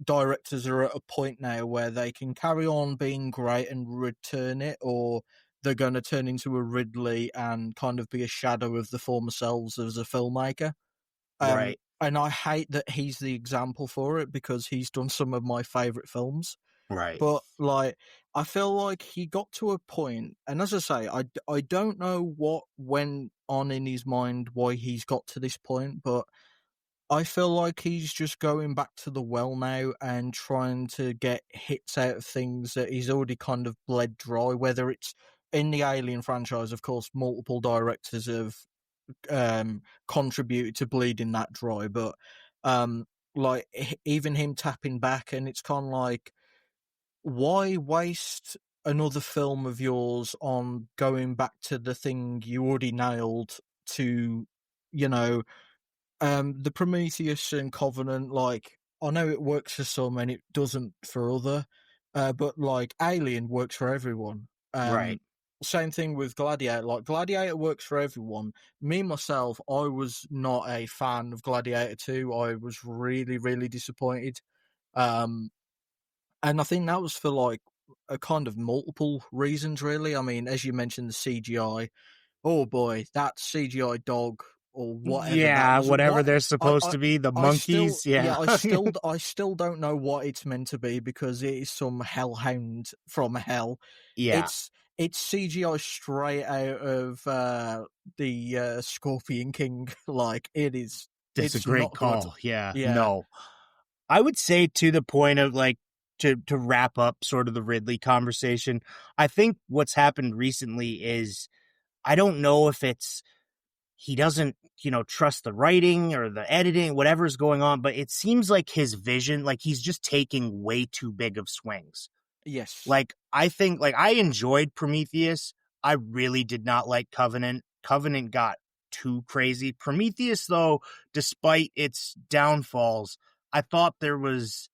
directors are at a point now where they can carry on being great and return it, or they're going to turn into a Ridley and kind of be a shadow of the former selves as a filmmaker. Right. And I hate that he's the example for it because he's done some of my favorite films. Right. But like, I feel like he got to a point, and as I say, I don't know what went on in his mind, why he's got to this point, but I feel like he's just going back to the well now and trying to get hits out of things that he's already kind of bled dry. Whether it's in the Alien franchise, of course, multiple directors have contributed to bleeding that dry, but um, like even him tapping back, and it's kind of like, why waste another film of yours on going back to the thing you already nailed to, you know, the Prometheus and Covenant, like, I know it works for some and it doesn't for other, but like Alien works for everyone. Right. Same thing with Gladiator. Like Gladiator works for everyone. Me myself, I was not a fan of Gladiator 2. I was really, really disappointed. Um, and I think that was for like a kind of multiple reasons, really. I mean, as you mentioned, the CGI. Oh boy, that CGI dog or whatever that Yeah, was. whatever What they're supposed I to be, the I still, monkeys. yeah, Yeah. I still don't know what it's meant to be because it is some hellhound from hell. Yeah. It's it's CGI straight out of the Scorpion King. Like it is, That's a it's great not good. call. Yeah. Yeah. No. I would say to the point of like to wrap up sort of the Ridley conversation, I think what's happened recently is I don't know if it's he doesn't, trust the writing or the editing, whatever's going on, but it seems like his vision, like he's just taking way too big of swings. Yes. Like I think like I enjoyed Prometheus. I really did not like Covenant. Covenant got too crazy. Prometheus though, despite its downfalls, I thought there was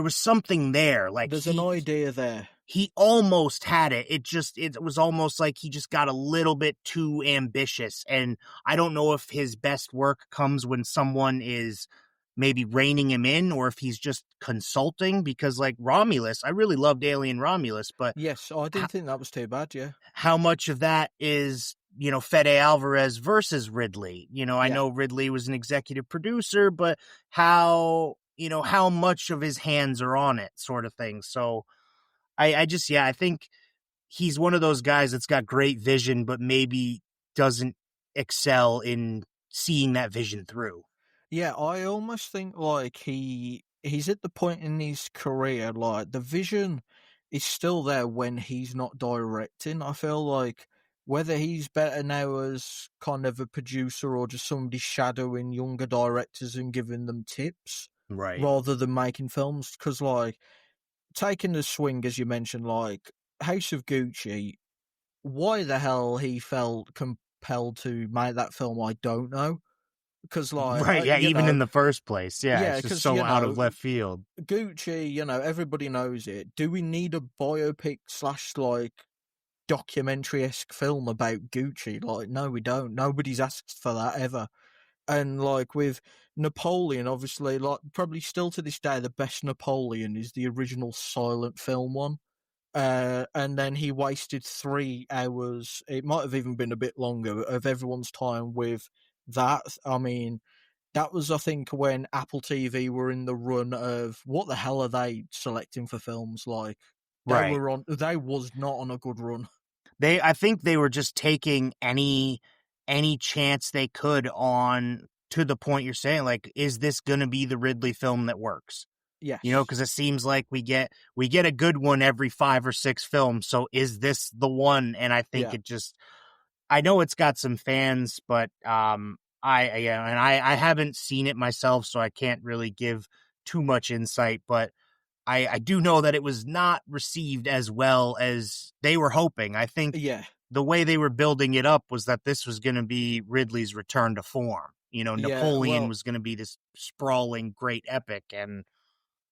something there. Like There's an idea there. he almost had it. It was almost like he just got a little bit too ambitious. And I don't know if his best work comes when someone is maybe reining him in or if he's just consulting, because like Romulus, I really loved Alien Romulus, but Yes, I how, didn't think that was too bad. Yeah. how much of that is, Fede Alvarez versus Ridley? I Yeah. know Ridley was an executive producer, but how much of his hands are on it, sort of thing. So I just, yeah, I think he's one of those guys that's got great vision, but maybe doesn't excel in seeing that vision through. Yeah, I almost think like he's at the point in his career like the vision is still there when he's not directing. I feel like whether he's better now as kind of a producer or just somebody shadowing younger directors and giving them tips Right. rather than making films, because like taking the swing as you mentioned, like House of Gucci, why the hell he felt compelled to make that film, I don't know. Because like Right. Yeah. Even in the first place. Yeah. yeah, It's just because so out of left field. Gucci, everybody knows it. Do we need a biopic slash like documentary esque film about Gucci? Like, no, we don't. Nobody's asked for that ever. And like with Napoleon, obviously, like probably still to this day, the best Napoleon is the original silent film one. And then he wasted 3 hours. It might have even been a bit longer of everyone's time with that. I mean, that was, I think, when Apple TV were in the run of what the hell are they selecting for films? Like Right. they was not on a good run. I think they were just taking any chance they could on, to the point you're saying, like, is this going to be the Ridley film that works? Yes. Because it seems like we get a good one every 5 or 6 films. So is this the one? And I think Yeah. it just, I know it's got some fans, but I haven't seen it myself, so I can't really give too much insight. But I do know that it was not received as well as they were hoping. I think Yeah. the way they were building it up was that this was going to be Ridley's return to form. Yeah, Napoleon well, was going to be this sprawling great epic, and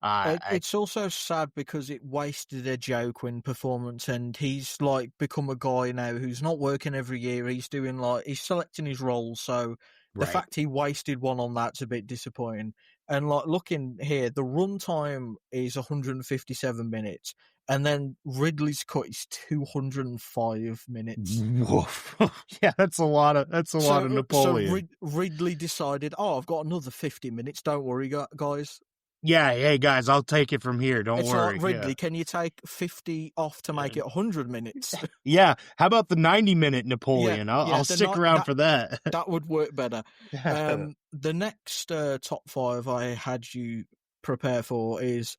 I it's also sad because it wasted a Joaquin performance, and he's like become a guy now who's not working every year. He's doing like he's selecting his roles, so the right. fact he wasted one on that's a bit disappointing. And like looking here, the runtime is 157 minutes, and then Ridley's cut is 205 minutes. Woof. Yeah, that's a lot of So Napoleon. Ridley decided, oh, I've got another 50 minutes. Don't worry, guys. Yeah, hey guys, I'll take it from here. Don't It's like, worry. Yeah. Ridley, can you take 50 off to make it 100 minutes? Yeah. How about the 90-minute Yeah, Napoleon? I'll, yeah, I'll stick around for that. that would work better. The next top five I had you prepare for is,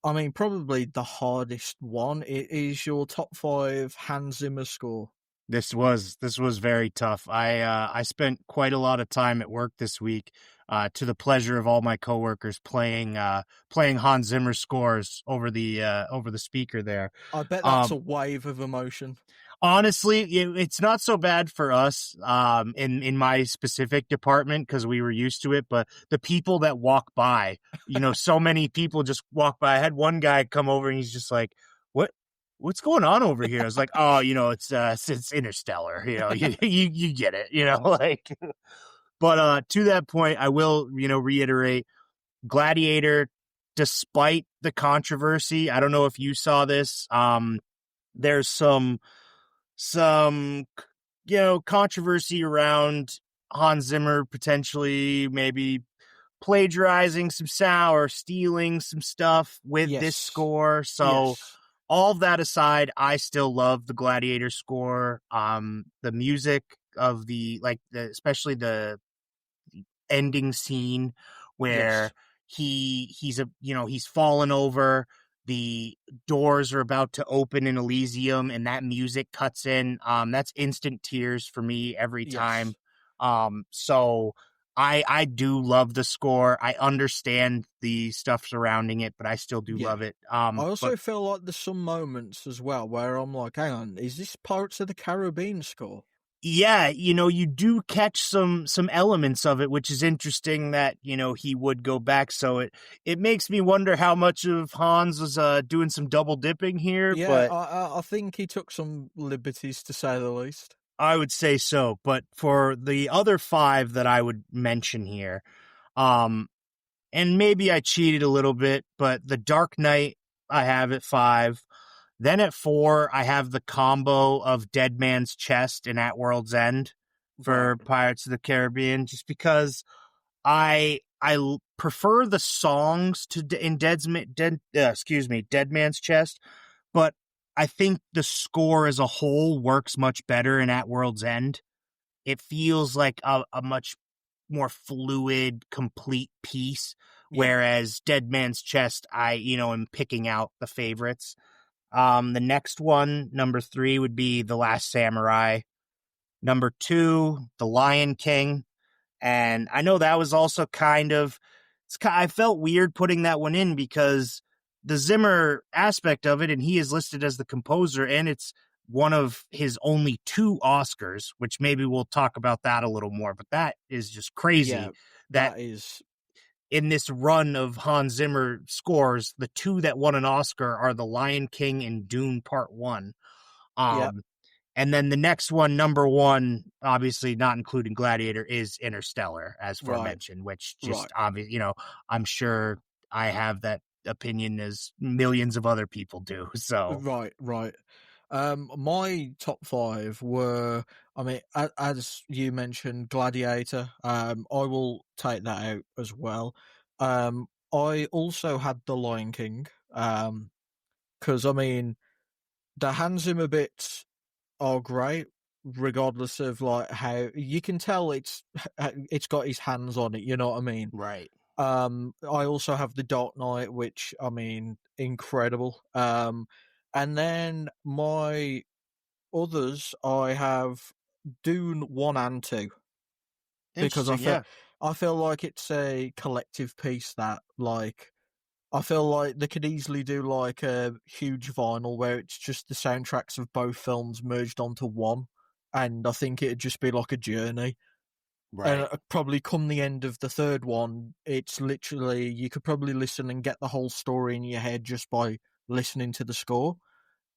I mean, probably the hardest one. It is your top five Hans Zimmer score. This was very tough. I spent quite a lot of time at work this week, to the pleasure of all my coworkers playing Hans Zimmer scores over the speaker there. I bet that's Um, a wave of emotion. Honestly, it's not so bad for us, in my specific department, because we were used to it. But the people that walk by, so many people just walk by. I had one guy come over and he's just like, "What? What's going on over here?" I was like, "Oh, it's Interstellar. You get it. like." But to that point, I will reiterate Gladiator. Despite the controversy, I don't know if you saw this. There's some controversy around Hans Zimmer potentially maybe plagiarizing some sound or stealing some stuff with this Yes, score. So yes, all of that aside, I still love the Gladiator score. The music of especially the ending scene where yes, he's fallen over, the doors are about to open in Elysium, and that music cuts in. That's instant tears for me every time. yes. So I do love the score. I understand the stuff surrounding it, but I still do Yeah. love it. I But also feel like there's some moments as well where I'm like, hang on, is this Pirates of the Caribbean score? yeah, you do catch some elements of it, which is interesting that, he would go back. So it makes me wonder how much of Hans was doing some double dipping here, Yeah, but I think he took some liberties to say the least. I would say so. But for the other five that I would mention here, um, and maybe I cheated a little bit, but The Dark Knight I have at 5. Then at 4, I have the combo of Dead Man's Chest and At World's End Right. for Pirates of the Caribbean, just because I prefer the songs in Dead Man's Chest, but I think the score as a whole works much better in At World's End. It feels like a much more fluid, complete piece, Yeah. whereas Dead Man's Chest, I am picking out the favorites. The next one, number 3, would be The Last Samurai. Number 2, The Lion King. And I know that was also I felt weird putting that one in because the Zimmer aspect of it, and he is listed as the composer, and it's one of his only 2 Oscars, which maybe we'll talk about that a little more. But that is just Yeah, crazy that that is. in this run of Hans Zimmer scores, the 2 that won an Oscar are The Lion King and Dune Part 1. Yeah, Um, and then the next one, number 1, obviously not including Gladiator, is Interstellar, as right, forementioned, which right, just obvious, I'm sure I have that opinion as millions of other people do. So right. My top five were, I mean, as you mentioned, Gladiator. I will take that out as well. I also had The Lion King. Because I mean, the Hans Zimmer bits are great, regardless of like how you can tell it's got his hands on it. You know what I mean? right. I also have The Dark Knight, which I mean, incredible. And then my others, I have Dune 1 and 2 because Interesting. Yeah. I feel like it's a collective piece that like I feel like they could easily do like a huge vinyl where it's just the soundtracks of both films merged onto one, and I think it'd just be like a journey. And Right. probably come the end of the third one, it's literally you could probably listen and get the whole story in your head just by listening to the score.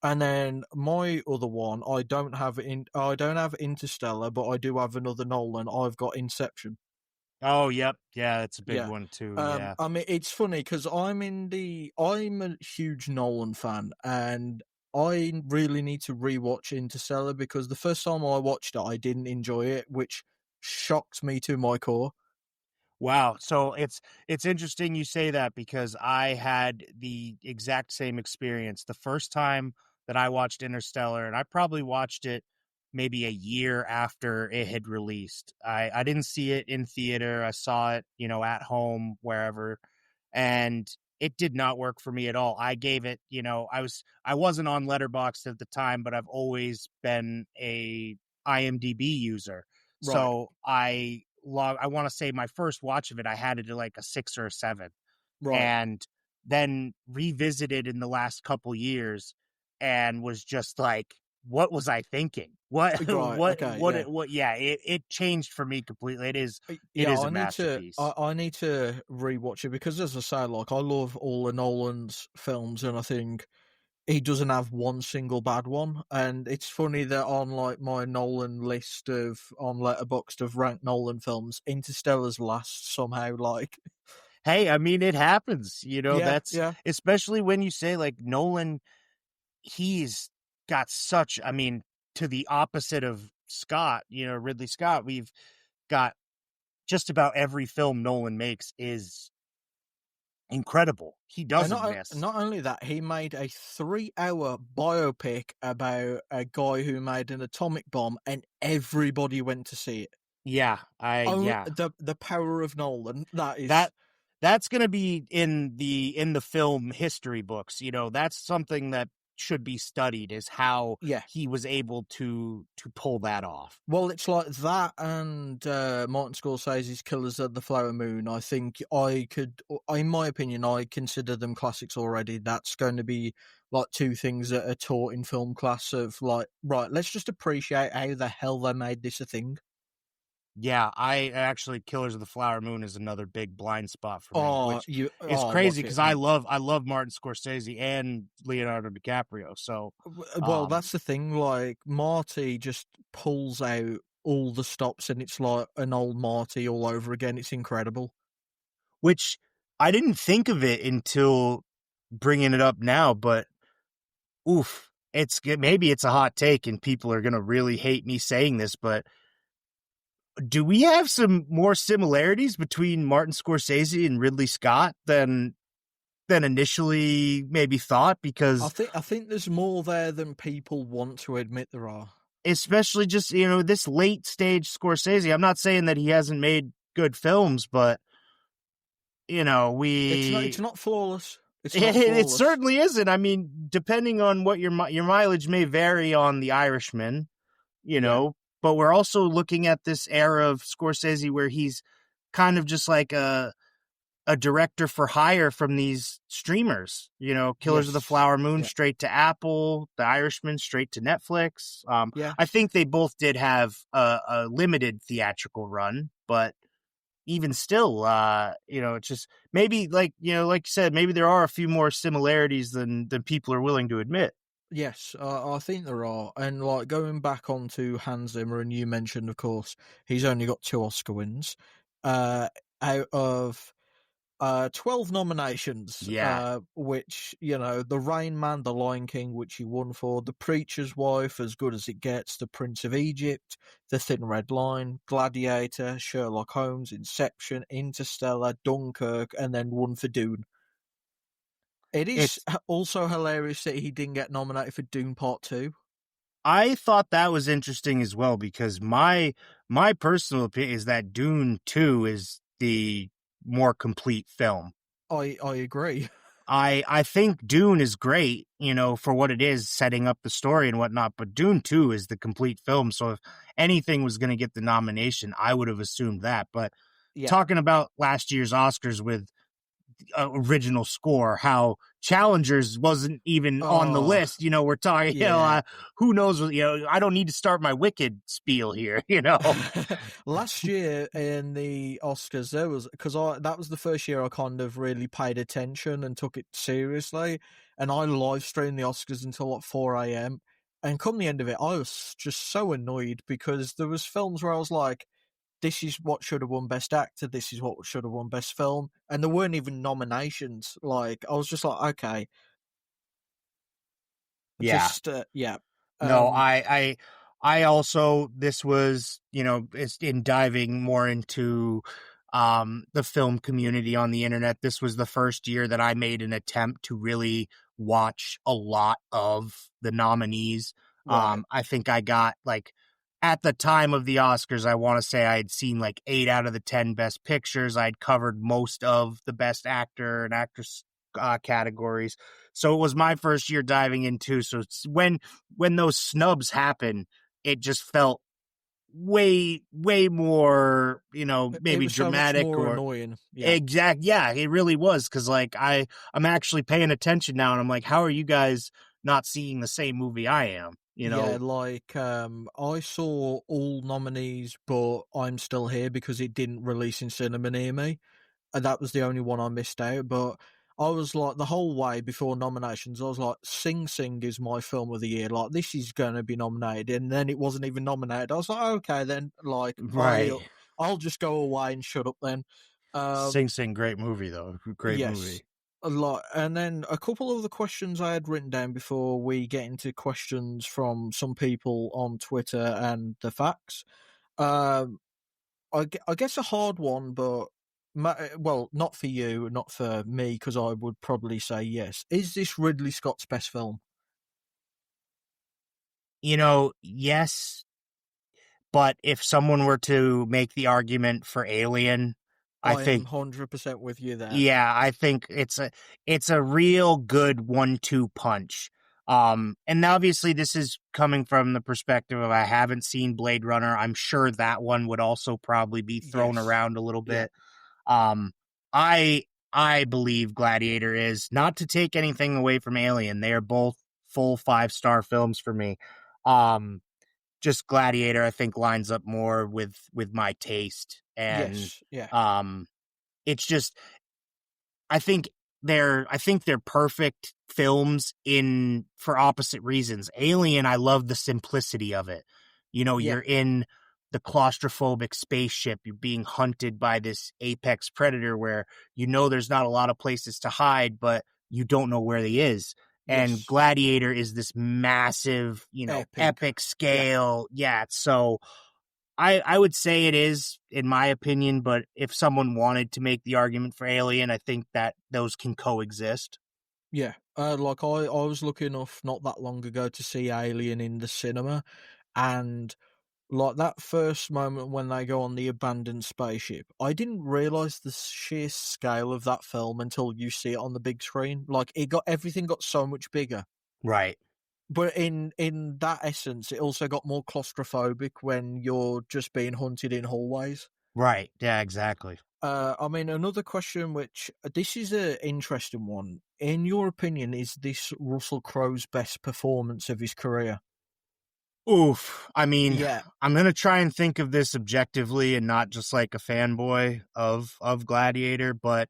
And then my other one, I don't have Interstellar, but I do have another Nolan. I've got Inception. Oh, yep. Yeah, that's a big Yeah. one too. Yeah. I mean, it's funny because I'm a huge Nolan fan, and I really need to rewatch Interstellar because the first time I watched it, I didn't enjoy it, which shocked me to my core. Wow. So it's interesting you say that because I had the exact same experience. The first time that I watched Interstellar, and I probably watched it maybe a year after it had released. I didn't see it in theater. I saw it, at home, wherever, and it did not work for me at all. I gave it, I wasn't on Letterboxd at the time, but I've always been a IMDb user. Right, So I want to say my first watch of it, I had it at like a 6 or a 7, right, and then revisited in the last couple years and was just like, what was I thinking? What, right. Okay, yeah. yeah, it changed for me completely. It Yeah, is a masterpiece. I need to rewatch it because, as I say, like I love all of Nolan's films, and I think he doesn't have one single bad one. And it's funny that on like my Nolan list of on Letterboxd of ranked Nolan films, Interstellar's last somehow. Like, Hey, I mean, it happens, yeah, that's yeah, especially when you say like Nolan, he's got such, I mean, to the opposite of Scott, Ridley Scott, we've got just about every film Nolan makes is incredible. He and doesn't miss. not only that, he made a 3 hour biopic about a guy who made an atomic bomb, and everybody went to see it. Yeah, Oh, yeah. the power of Nolan. That is, That that's going to be in the film history books. That's something that should be studied, is how yeah. he was able to pull that off. Well, it's like that and Martin Scorsese's Killers of the Flower Moon. I think in my opinion, I consider them classics already. That's going to be like two things that are taught in film class of like, right, let's just appreciate how the hell they made this a thing. Yeah, I actually, Killers of the Flower Moon is another big blind spot for me, which is crazy Watch it, because man. I love Martin Scorsese and Leonardo DiCaprio. So, Well, um, that's the thing. Like Marty just pulls out all the stops, and it's like an old Marty all over again. It's incredible. which I didn't think of it until bringing it up now, but oof, maybe it's a hot take and people are gonna really hate me saying this, but do we have some more similarities between Martin Scorsese and Ridley Scott than initially maybe thought? Because I think there's more there than people want to admit there are. especially just, this late stage Scorsese, I'm not saying that he hasn't made good films, but It's not flawless. It's not it flawless. certainly isn't. I mean, depending on what your mileage may vary on The Irishman, you Yeah. know, but we're also looking at this era of Scorsese where he's kind of just like a director for hire from these streamers, Killers of the Yes. Flower Moon Yeah. straight to Apple, The Irishman straight to Netflix. Yeah. I think they both did have a limited theatrical run, but even still, it's just maybe like you said, maybe there are a few more similarities than people are willing to admit. Yes, I think there are. And like going back onto Hans Zimmer, and you mentioned, of course, he's only got 2 Oscar wins. Out of 12 nominations, Yeah, which, The Rain Man, The Lion King, which he won for, The Preacher's Wife, As Good as It Gets, The Prince of Egypt, The Thin Red Line, Gladiator, Sherlock Holmes, Inception, Interstellar, Dunkirk, and then one for Dune. It is it's also hilarious that he didn't get nominated for Dune Part 2. I thought that was interesting as well because my personal opinion is that Dune 2 is the more complete film. I agree. I think Dune is great, for what it is, setting up the story and whatnot, but Dune 2 is the complete film. So if anything was going to get the nomination, I would have assumed that. But Yeah. talking about last year's Oscars with original score, how Challengers wasn't even on the Oh, list. We're talking, yeah. who knows, I don't need to start my Wicked spiel here, Last year in the Oscars, there was because I that was the first year I kind of really paid attention and took it seriously, and I live streamed the Oscars until like 4 a.m. And come the end of it, I was just so annoyed because there was films where I was like, "This is what should have won Best Actor. This is what should have won Best Film," and there weren't even nominations. Like I was just like, "Okay, Yeah. just yeah." No, Um, I also, this was, it's in diving more into the film community on the internet. This was the first year that I made an attempt to really watch a lot of the nominees. right. I think I got like, at the time of the Oscars, I want to say I had seen like 8 out of the 10 best pictures. I'd covered most of the best actor and actress categories. So it was my first year diving into. So when those snubs happen, it just felt way more, It maybe was so much dramatic more or annoying. Yeah. exact. Yeah, it really was. Cause like I'm actually paying attention now and I'm like, how are you guys not seeing the same movie I am? Yeah, like I saw all nominees, but I'm still here because it didn't release in cinema near me. And that was the only one I missed out. But I was like the whole way before nominations, I was like, Sing Sing is my film of the year. Like this is gonna be nominated, and then it wasn't even nominated. I was like, okay, then like Right. I'll just go away and shut up then. Sing Um, Sing, great movie though. Great yes. movie. A lot. And then a couple of the questions I had written down before we get into questions from some people on Twitter and the facts. Um, I guess a hard one, but well, not for you, not for me, because I would probably say yes. Is this Ridley Scott's best film? Yes, but if someone were to make the argument for Alien, I I am think 100% with you there. yeah, I think it's a real good 1-2 punch. And obviously this is coming from the perspective of I haven't seen Blade Runner. I'm sure that one would also probably be thrown Yes. around a little Yeah. bit. Um, I I believe Gladiator is, not to take anything away from Alien. They are both full 5-star films for me. Um, just Gladiator I think lines up more with my taste, and Yes. Yeah. um it's just I think they're perfect films in for opposite reasons. Alien, I love the simplicity of it. Yeah. You're in the claustrophobic spaceship, you're being hunted by this apex predator where there's not a lot of places to hide, but you don't know where he is. And Yes. Gladiator is this massive, Epic. epic Yeah. scale. Yeah, so I would say it is, in my opinion, but if someone wanted to make the argument for Alien, I think that those can coexist. Yeah. Like I was lucky enough not that long ago to see Alien in the cinema, and like that first moment when they go on the abandoned spaceship, I didn't realize the sheer scale of that film until you see it on the big screen. Like everything got so much bigger. Right. But in that essence, it also got more claustrophobic when you're just being hunted in hallways. Right. Yeah, exactly. I mean, another question, which this is an interesting one. In your opinion, is this Russell Crowe's best performance of his career? Oof. I mean, Yeah, I'm gonna try and think of this objectively and not just like a fanboy of Gladiator, but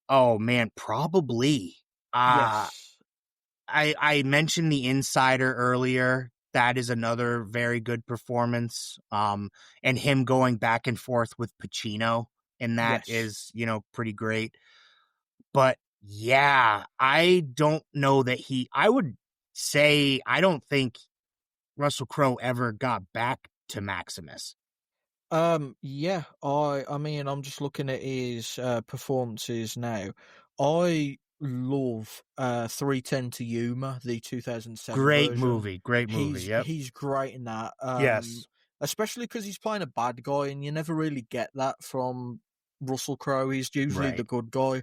oh man, probably. Uh yes, I mentioned The Insider earlier. That is another very good performance. And him going back and forth with Pacino, and that yes. is, pretty great. But yeah, I don't know that I would say I don't think Russell Crowe ever got back to Maximus. Yeah, I mean, I'm just looking at his performances now. I love 310 to Yuma, the 2007 Great version. movie. Great movie. Yep. He's great in that. Yes. Especially because he's playing a bad guy, and you never really get that from Russell Crowe. He's usually the Right. good guy.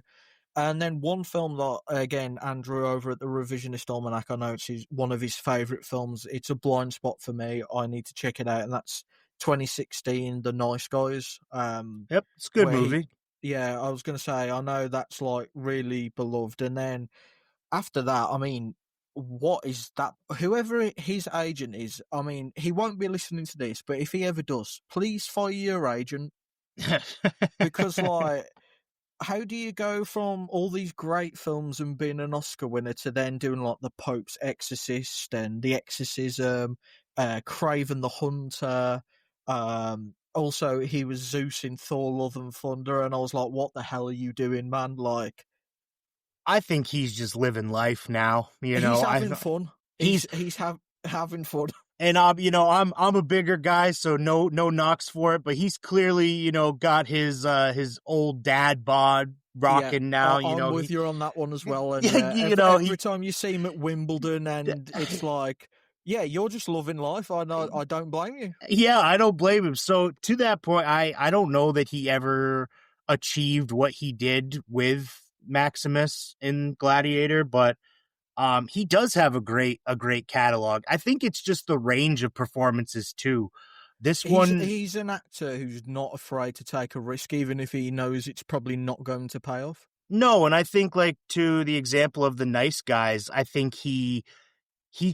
And then one film that, again, Andrew over at the Revisionist Almanac, I know it's one of his favourite films. It's a blind spot for me. I need to check it out, and that's 2016, The Nice Guys, Yep. It's a good where he, movie. Yeah, I was going to say, I know that's like really beloved. And then after that, I mean, what is that? Whoever his agent is, I mean, he won't be listening to this, but if he ever does, please fire your agent because, like, how do you go from all these great films and being an Oscar winner to then doing like The Pope's Exorcist and The Exorcism, Craven the Hunter? Also, he was Zeus in Thor: Love and Thunder, and I was like, "What the hell are you doing, man?" Like, I think he's just living life now. he's having fun. He's Having fun. and I'm a bigger guy, so no knocks for it. But he's clearly got his old dad bod Yeah, rocking now. I'm with He you on that one as well. And you know every he time you see him at Wimbledon, and it's like, yeah, you're just loving life. I know, I don't blame you. Yeah, I don't blame him. So to that point, I don't know that he ever achieved what he did with Maximus in Gladiator, but he does have a great catalog. I think it's just the range of performances too. This one, He's an actor who's not afraid to take a risk, even if he knows it's probably not going to pay off. no, and I think like to the example of the nice guys, I think he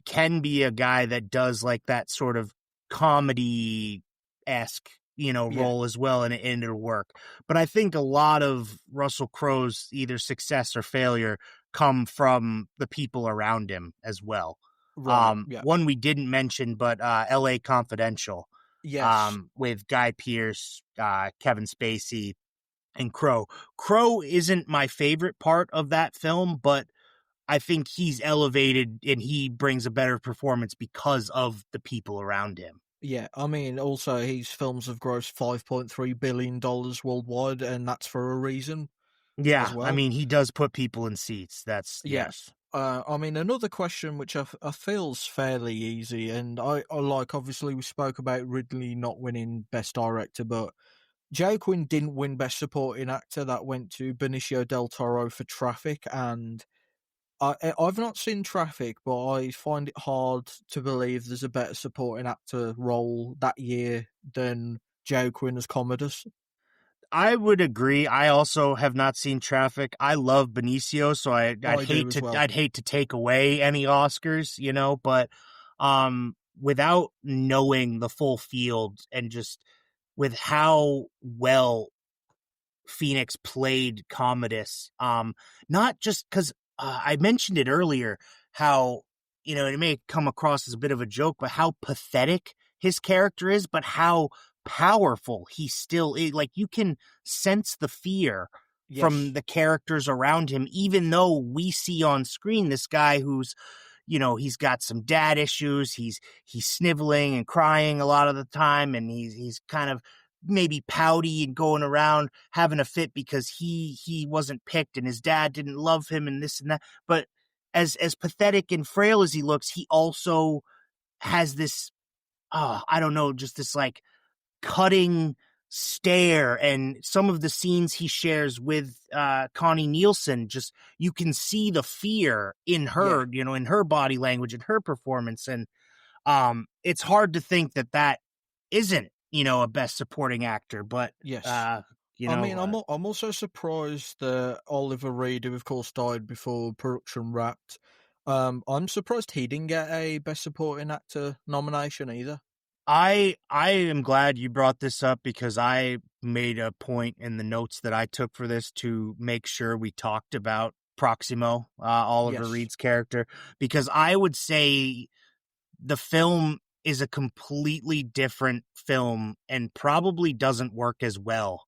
can be a guy that does like that sort of comedy esque Yeah, role as well, and it'll work. But I think a lot of Russell Crowe's either success or failure come from the people around him as well. right. Yeah, One we didn't mention, but L.A. Confidential, yes, with Guy Pearce, Kevin Spacey, and Crowe. Crowe isn't my favorite part of that film, but I think he's elevated and he brings a better performance because of the people around him. yeah. I mean, also his films have grossed $5.3 billion worldwide, and that's for a reason as Yeah, I well. mean, he does put people in seats. That's Yes. I mean, another question which I feels fairly easy, and I like, obviously, we spoke about Ridley not winning Best Director, but Joe Quinn didn't win Best Supporting Actor. That went to Benicio del Toro for Traffic, and I've not seen Traffic, but I find it hard to believe there's a better supporting actor role that year than Joe Quinn as Commodus. I would agree. I also have not seen Traffic. I love Benicio, so I'd I do hate as to well. I'd hate to take away any Oscars, but without knowing the full field and just with how well Phoenix played Commodus. Not just because I mentioned it earlier, how it may come across as a bit of a joke, but how pathetic his character is, but how powerful he still is. Like you can sense the fear from Yes. the characters around him, even though we see on screen this guy who's he's got some dad issues. He's sniveling and crying a lot of the time, and he's kind of maybe pouty and going around having a fit because he wasn't picked and his dad didn't love him and this and that. But as pathetic and frail as he looks, he also has this I don't know, just this like cutting stare, and some of the scenes he shares with Connie Nielsen, just you can see the fear in Yeah. her, in her body language and her performance. And it's hard to think that isn't, a best supporting actor, but Yes. uh you I know mean, I'm also surprised that Oliver Reed, who of course died before production wrapped, I'm surprised he didn't get a Best Supporting Actor nomination either. I am glad you brought this up because I made a point in the notes that I took for this to make sure we talked about Proximo, Oliver Yes. Reed's character, because I would say the film is a completely different film and probably doesn't work as well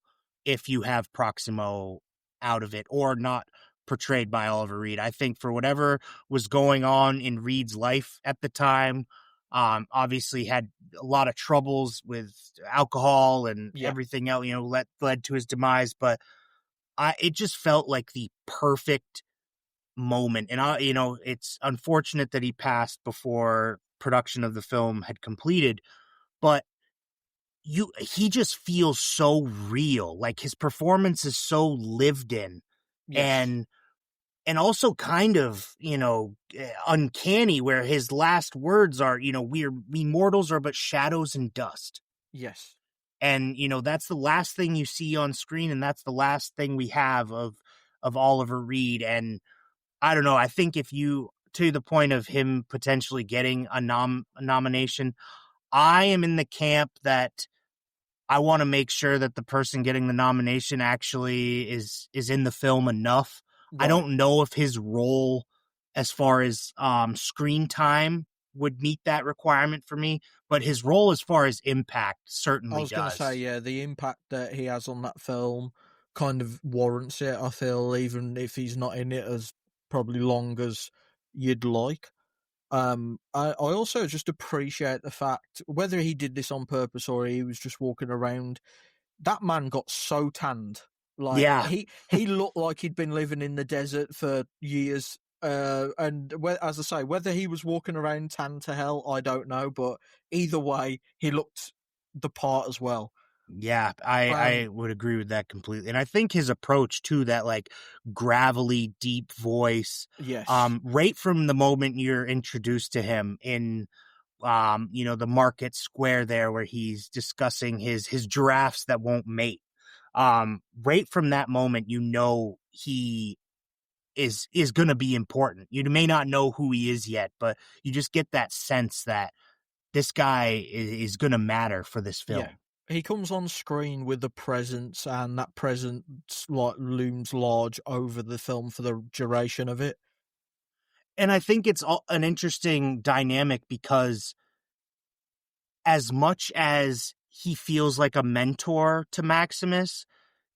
if you have Proximo out of it or not portrayed by Oliver Reed. I think for whatever was going on in Reed's life at the time, obviously had a lot of troubles with alcohol and Yeah. everything else, led to his demise. But it just felt like the perfect moment. And it's unfortunate that he passed before production of the film had completed, but he just feels so real. Like his performance is so lived in, Yes. and also kind of, uncanny, where his last words are, we mortals are but shadows and dust. Yes. And, that's the last thing you see on screen, and that's the last thing we have of Oliver Reed. And I don't know, I think if you to the point of him potentially getting a nomination, I am in the camp that I want to make sure that the person getting the nomination actually is in the film enough. I Right. don't know if his role as far as screen time would meet that requirement for me, but his role as far as impact I certainly was going to say, does. yeah, the impact that he has on that film kind of warrants it, I feel, even if he's not in it as probably long as you'd like. I also just appreciate the fact, whether he did this on purpose or he was just walking around, that man got so tanned. Like Yeah. he looked like he'd been living in the desert for years. And as I say, whether he was walking around tan to hell, I don't know. But either way, he looked the part as well. Yeah, I Um, would agree with that completely. And I think his approach to that like gravelly, deep voice, yes, right from the moment you're introduced to him in the market square there where he's discussing his giraffes that won't mate. Right from that moment, he is gonna be important. You may not know who he is yet, but you just get that sense that this guy is gonna matter for this yeah. film. He comes on screen with a presence, and that presence like looms large over the film for the duration of it. And I think it's an interesting dynamic because as much as he feels like a mentor to Maximus,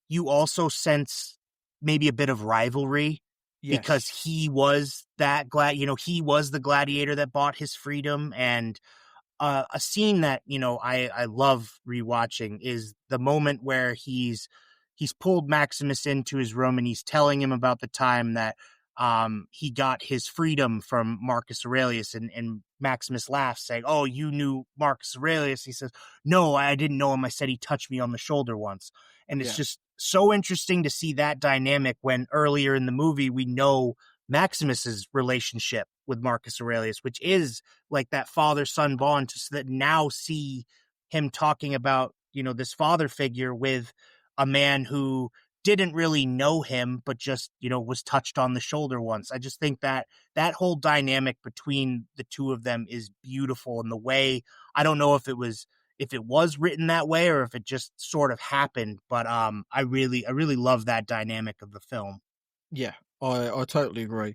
you also sense maybe a bit of rivalry because Yes, he was the gladiator that bought his freedom. And a scene that I love rewatching is the moment where he's pulled Maximus into his room and he's telling him about the time that he got his freedom from Marcus Aurelius, and Maximus laughs saying, "Oh, you knew Marcus Aurelius?" He says, "No, I didn't know him. I said he touched me on the shoulder once." And it's yeah, just so interesting to see that dynamic when earlier in the movie we know Maximus's relationship with Marcus Aurelius, which is like that father son bond, to so that now see him talking about this father figure with a man who didn't really know him but just was touched on the shoulder once. I just think that that whole dynamic between the two of them is beautiful, and the way, I don't know if it was written that way or if it just sort of happened, but I really love that dynamic of the film. yeah. I totally agree.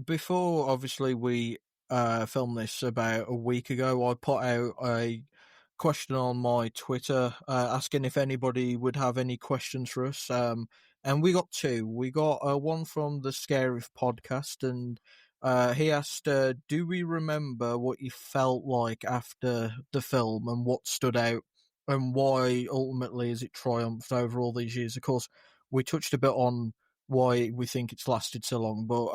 Before obviously we filmed this about a week ago, I put out a question on my Twitter asking if anybody would have any questions for us. And we got two. We got one from the Scary podcast, and he asked, "Do we remember what you felt like after the film and what stood out, and why ultimately has it triumphed over all these years?" Of course, we touched a bit on why we think it's lasted so long, but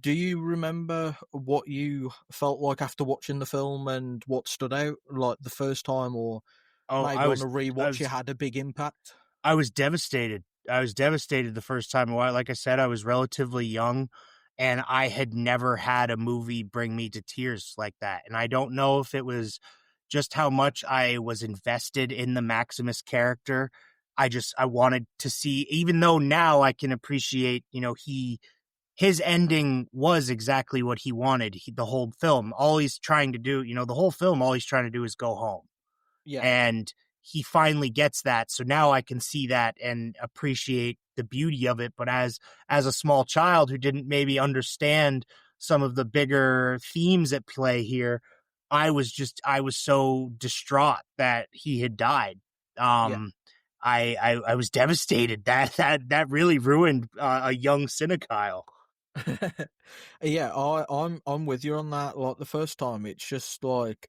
do you remember what you felt like after watching the film and what stood out, like the first time, or Oh, maybe on a I rewatch, it was had a big impact? I was devastated. I was devastated the first time. Why? Like I said, I was relatively young, and I had never had a movie bring me to tears like that. And I don't know if it was just how much I was invested in the Maximus character. I wanted to see, even though now I can appreciate, his ending was exactly what he wanted. The whole film, all he's trying to do, the whole film, all he's trying to do is go home, Yeah, and he finally gets that. So now I can see that and appreciate the beauty of it. But as a small child who didn't maybe understand some of the bigger themes at play here, I was so distraught that he had died. yeah. um I was devastated. That really ruined a young CineKyle. Yeah, I'm with you on that. Like the first time, it's just like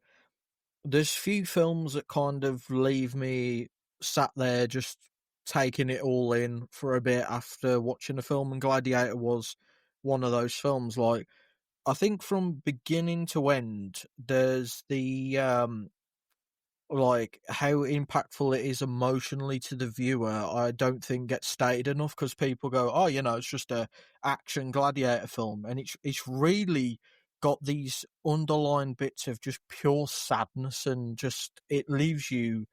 there's few films that kind of leave me sat there just taking it all in for a bit after watching a film, and Gladiator was one of those films. Like I think from beginning to end, there's the like how impactful it is emotionally to the viewer. I don't think gets stated enough because people go, "Oh, it's just a action gladiator film," and it's really got these underlying bits of just pure sadness, and just it leaves you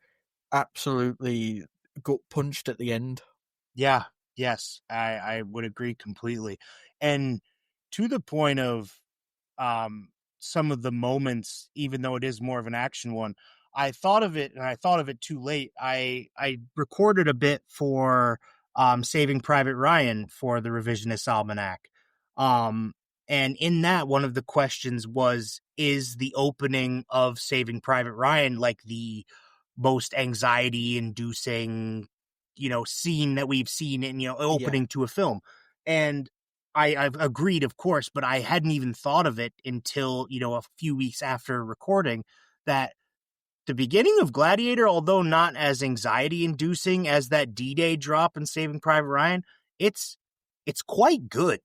absolutely gut punched at the end. Yeah, yes, I would agree completely. And to the point of um some of the moments, even though it is more of an action one, I thought of it and I thought of it too late. I recorded a bit for Saving Private Ryan for the revisionist almanac. Um and in that, one of the questions was, is the opening of Saving Private Ryan like the most anxiety inducing, scene that we've seen in, Yeah. opening to a film? And I've agreed, of course, but I hadn't even thought of it until, a few weeks after recording, that the beginning of Gladiator, although not as anxiety inducing as that D-Day drop in Saving Private Ryan, it's it's quite good.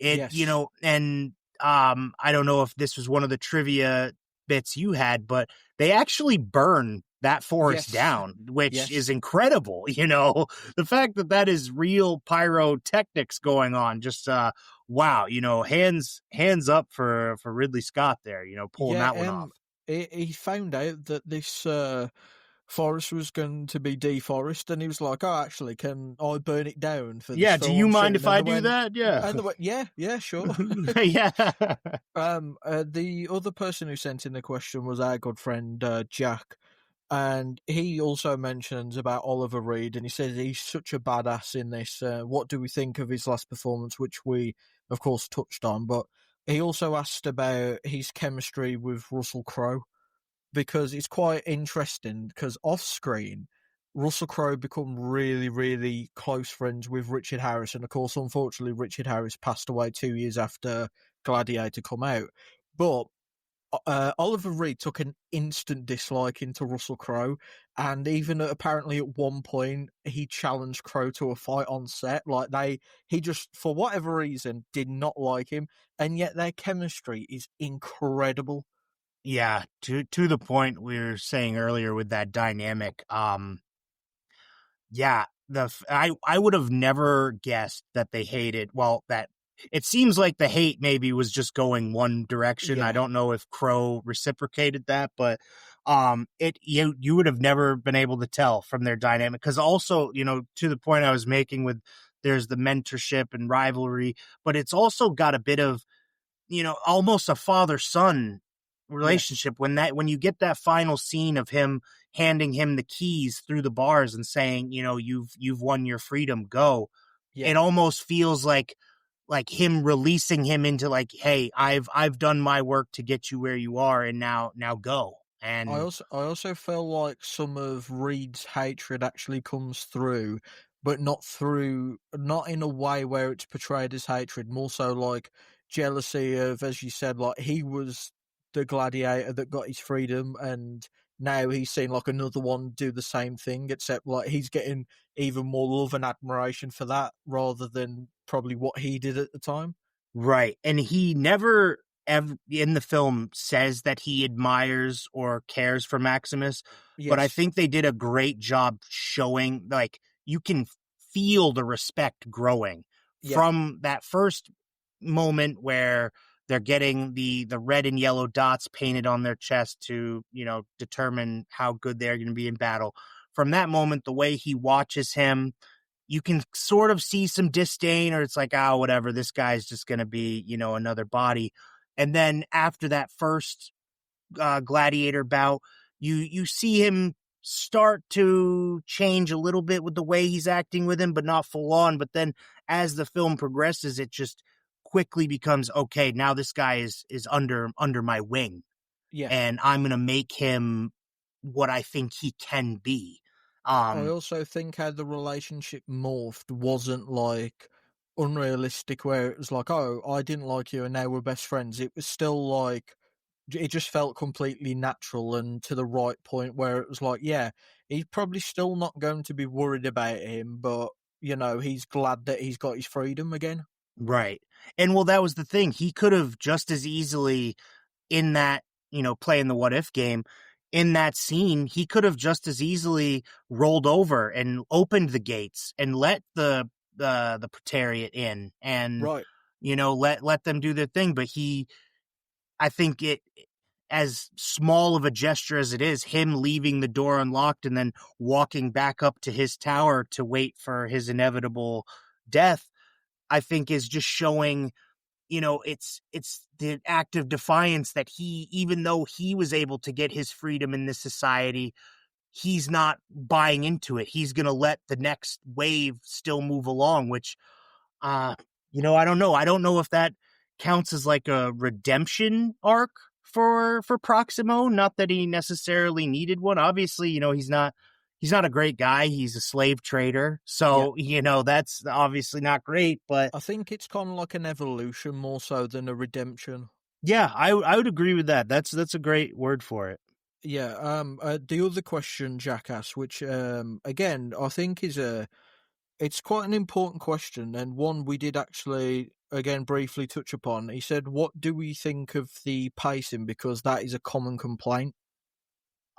Yes. And I don't know if this was one of the trivia bits you had, but they actually burn that forest Yes. down, which is Yes. incredible. The fact that that is real pyrotechnics going on, just wow, hands up for Ridley Scott there, pulling Yeah. that one off. He found out that this forest was going to be deforested, and he was like, "Oh, actually, can I burn it down for this Yeah, do film you I'm mind shooting?" if I do that? Yeah. And they went, "Yeah, yeah, sure." Yeah. The other person who sent in the question was our good friend Jack, and he also mentions about Oliver Reed, and he says he's such a badass in this. What do we think of his last performance, which we, of course, touched on, but he also asked about his chemistry with Russell Crowe because it's quite interesting because off screen, Russell Crowe become really, really close friends with Richard Harris, and of course, unfortunately, Richard Harris passed away 2 years after Gladiator come out. But Oliver Reed took an instant disliking to Russell Crowe, and even apparently at one point he challenged Crowe to a fight on set. He just for whatever reason did not like him, and yet their chemistry is incredible. Yeah, to the point we were saying earlier with that dynamic. Yeah, I would have never guessed that they hated. Well, that it seems like the hate maybe was just going one direction. I Yeah, don't know if Crow reciprocated that, but it you would have never been able to tell from their dynamic, because also, to the point I was making with, there's the mentorship and rivalry, but it's also got a bit of, almost a father son yes, relationship when you get that final scene of him handing him the keys through the bars and saying, you've won your freedom, go. yeah. It almost feels like him releasing him into, like, hey, I've done my work to get you where you are, and now go. And I also feel like some of Reed's hatred actually comes through, but not in a way where it's portrayed as hatred, more so like jealousy of, as you said, like he was the gladiator that got his freedom, and now he's seen like another one do the same thing, except like he's getting even more love and admiration for that rather than probably what he did at the time. right. And he never ever in the film says that he admires or cares for Maximus, but I Yes, think they did a great job showing, like, you can feel the respect growing yeah, from that first moment where they're getting the red and yellow dots painted on their chest to, determine how good they're going to be in battle. From that moment, the way he watches him, you can sort of see some disdain, or it's like, oh, whatever, this guy's just going to be, another body. And then after that first gladiator bout, you see him start to change a little bit with the way he's acting with him, but not full on. But then as the film progresses, it just quickly becomes, okay, now this guy is under my wing, yeah. and I'm going to make him what I think he can be. I Um, also think how the relationship morphed wasn't like unrealistic, where it was like, oh, I didn't like you and now we're best friends. It was still like, it just felt completely natural and to the right point where it was like, yeah, he's probably still not going to be worried about him, but, he's glad that he's got his freedom again. right. And well, that was the thing. He could have just as easily, in that, playing the what if game, in that scene, he could have just as easily rolled over and opened the gates and let the Praetorian in, and, Right. let them do their thing. But I think as small of a gesture as it is, him leaving the door unlocked and then walking back up to his tower to wait for his inevitable death, I think is just showing, it's the act of defiance that he, even though he was able to get his freedom in this society, he's not buying into it. He's going to let the next wave still move along, which, uh, I don't know. I don't know if that counts as like a redemption arc for Proximo. Not that he necessarily needed one. Obviously, he's not a great guy. He's a slave trader. Yeah. So, that's obviously not great, but I think it's kind of like an evolution more so than a redemption. yeah, I would agree with that. That's a great word for it. Yeah. The other question Jack asked, which again I think it's quite an important question, and one we did actually again briefly touch upon. He said, "What do we think of the pacing?" Because that is a common complaint.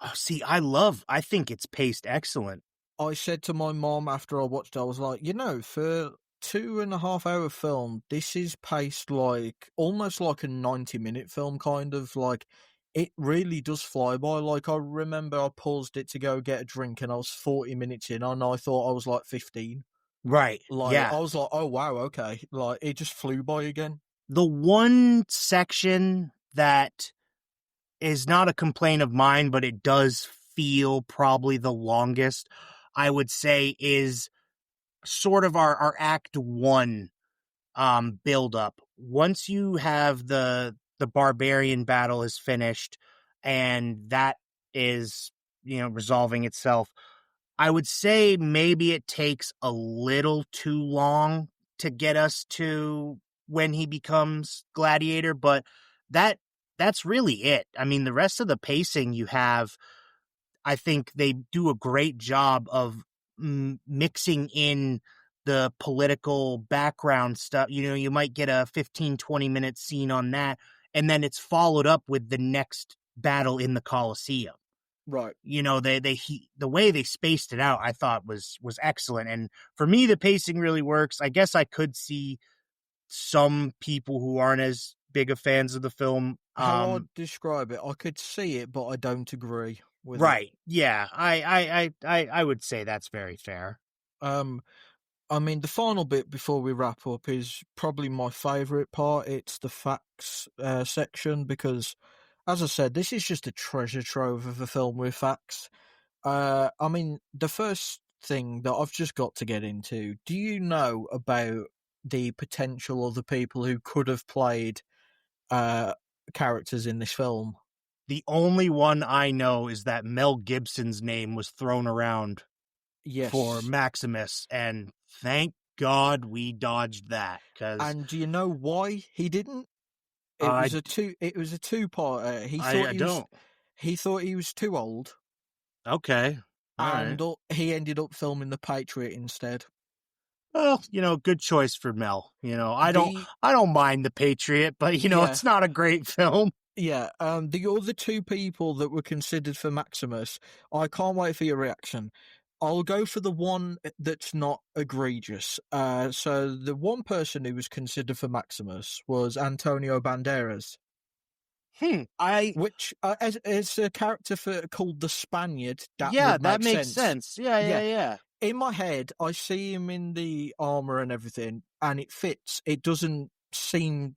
Oh, see, I think it's paced excellent. I said to my mom after I watched it, I was like, for 2.5 hour film, this is paced like almost like a 90-minute film, kind of like it really does fly by. Like I remember I paused it to go get a drink and I was 40 minutes in and I thought I was like 15. Right. Like Yeah. I was like, oh wow, okay. Like it just flew by again. The one section that is not a complaint of mine, but it does feel probably the longest, I would say, is sort of our act one build up. Once you have the barbarian battle is finished and that is, resolving itself, I would say maybe it takes a little too long to get us to when he becomes Gladiator, but that that's really it. I mean, the rest of the pacing you have, I think they do a great job of mixing in the political background stuff. You might get a 15-20 minute scene on that, and then it's followed up with the next battle in the Colosseum. Right. The way they spaced it out, I thought was excellent. And for me, the pacing really works. I guess I could see some people who aren't as big of fans of the film. How I'd describe it, I could see it, but I don't agree with it. Right. Yeah. I would say that's very fair. Um, I mean, the final bit before we wrap up is probably my favourite part. It's the facts section because, as I said, this is just a treasure trove of a film with facts. I mean, the first thing that I've just got to get into, do you know about the potential of the people who could have played characters in this film? The only one I know is that Mel Gibson's name was thrown around for Yes. Maximus, and thank God we dodged that. Because And do you know why he didn't? It I was a two-parter. I don't. He thought he was too old, Okay, all right. and he ended up filming The Patriot instead. Well, good choice for Mel. The I don't mind The Patriot, but Yeah, it's not a great film. yeah. The other two people that were considered for Maximus, I can't wait for your reaction. I'll go for the one that's not egregious. So the one person who was considered for Maximus was Antonio Banderas, I which as a character called the Spaniard, that Yeah, would that make makes sense. sense. Yeah, yeah, Yeah, yeah. in my head, I see him in the armor and everything, and it fits. It doesn't seem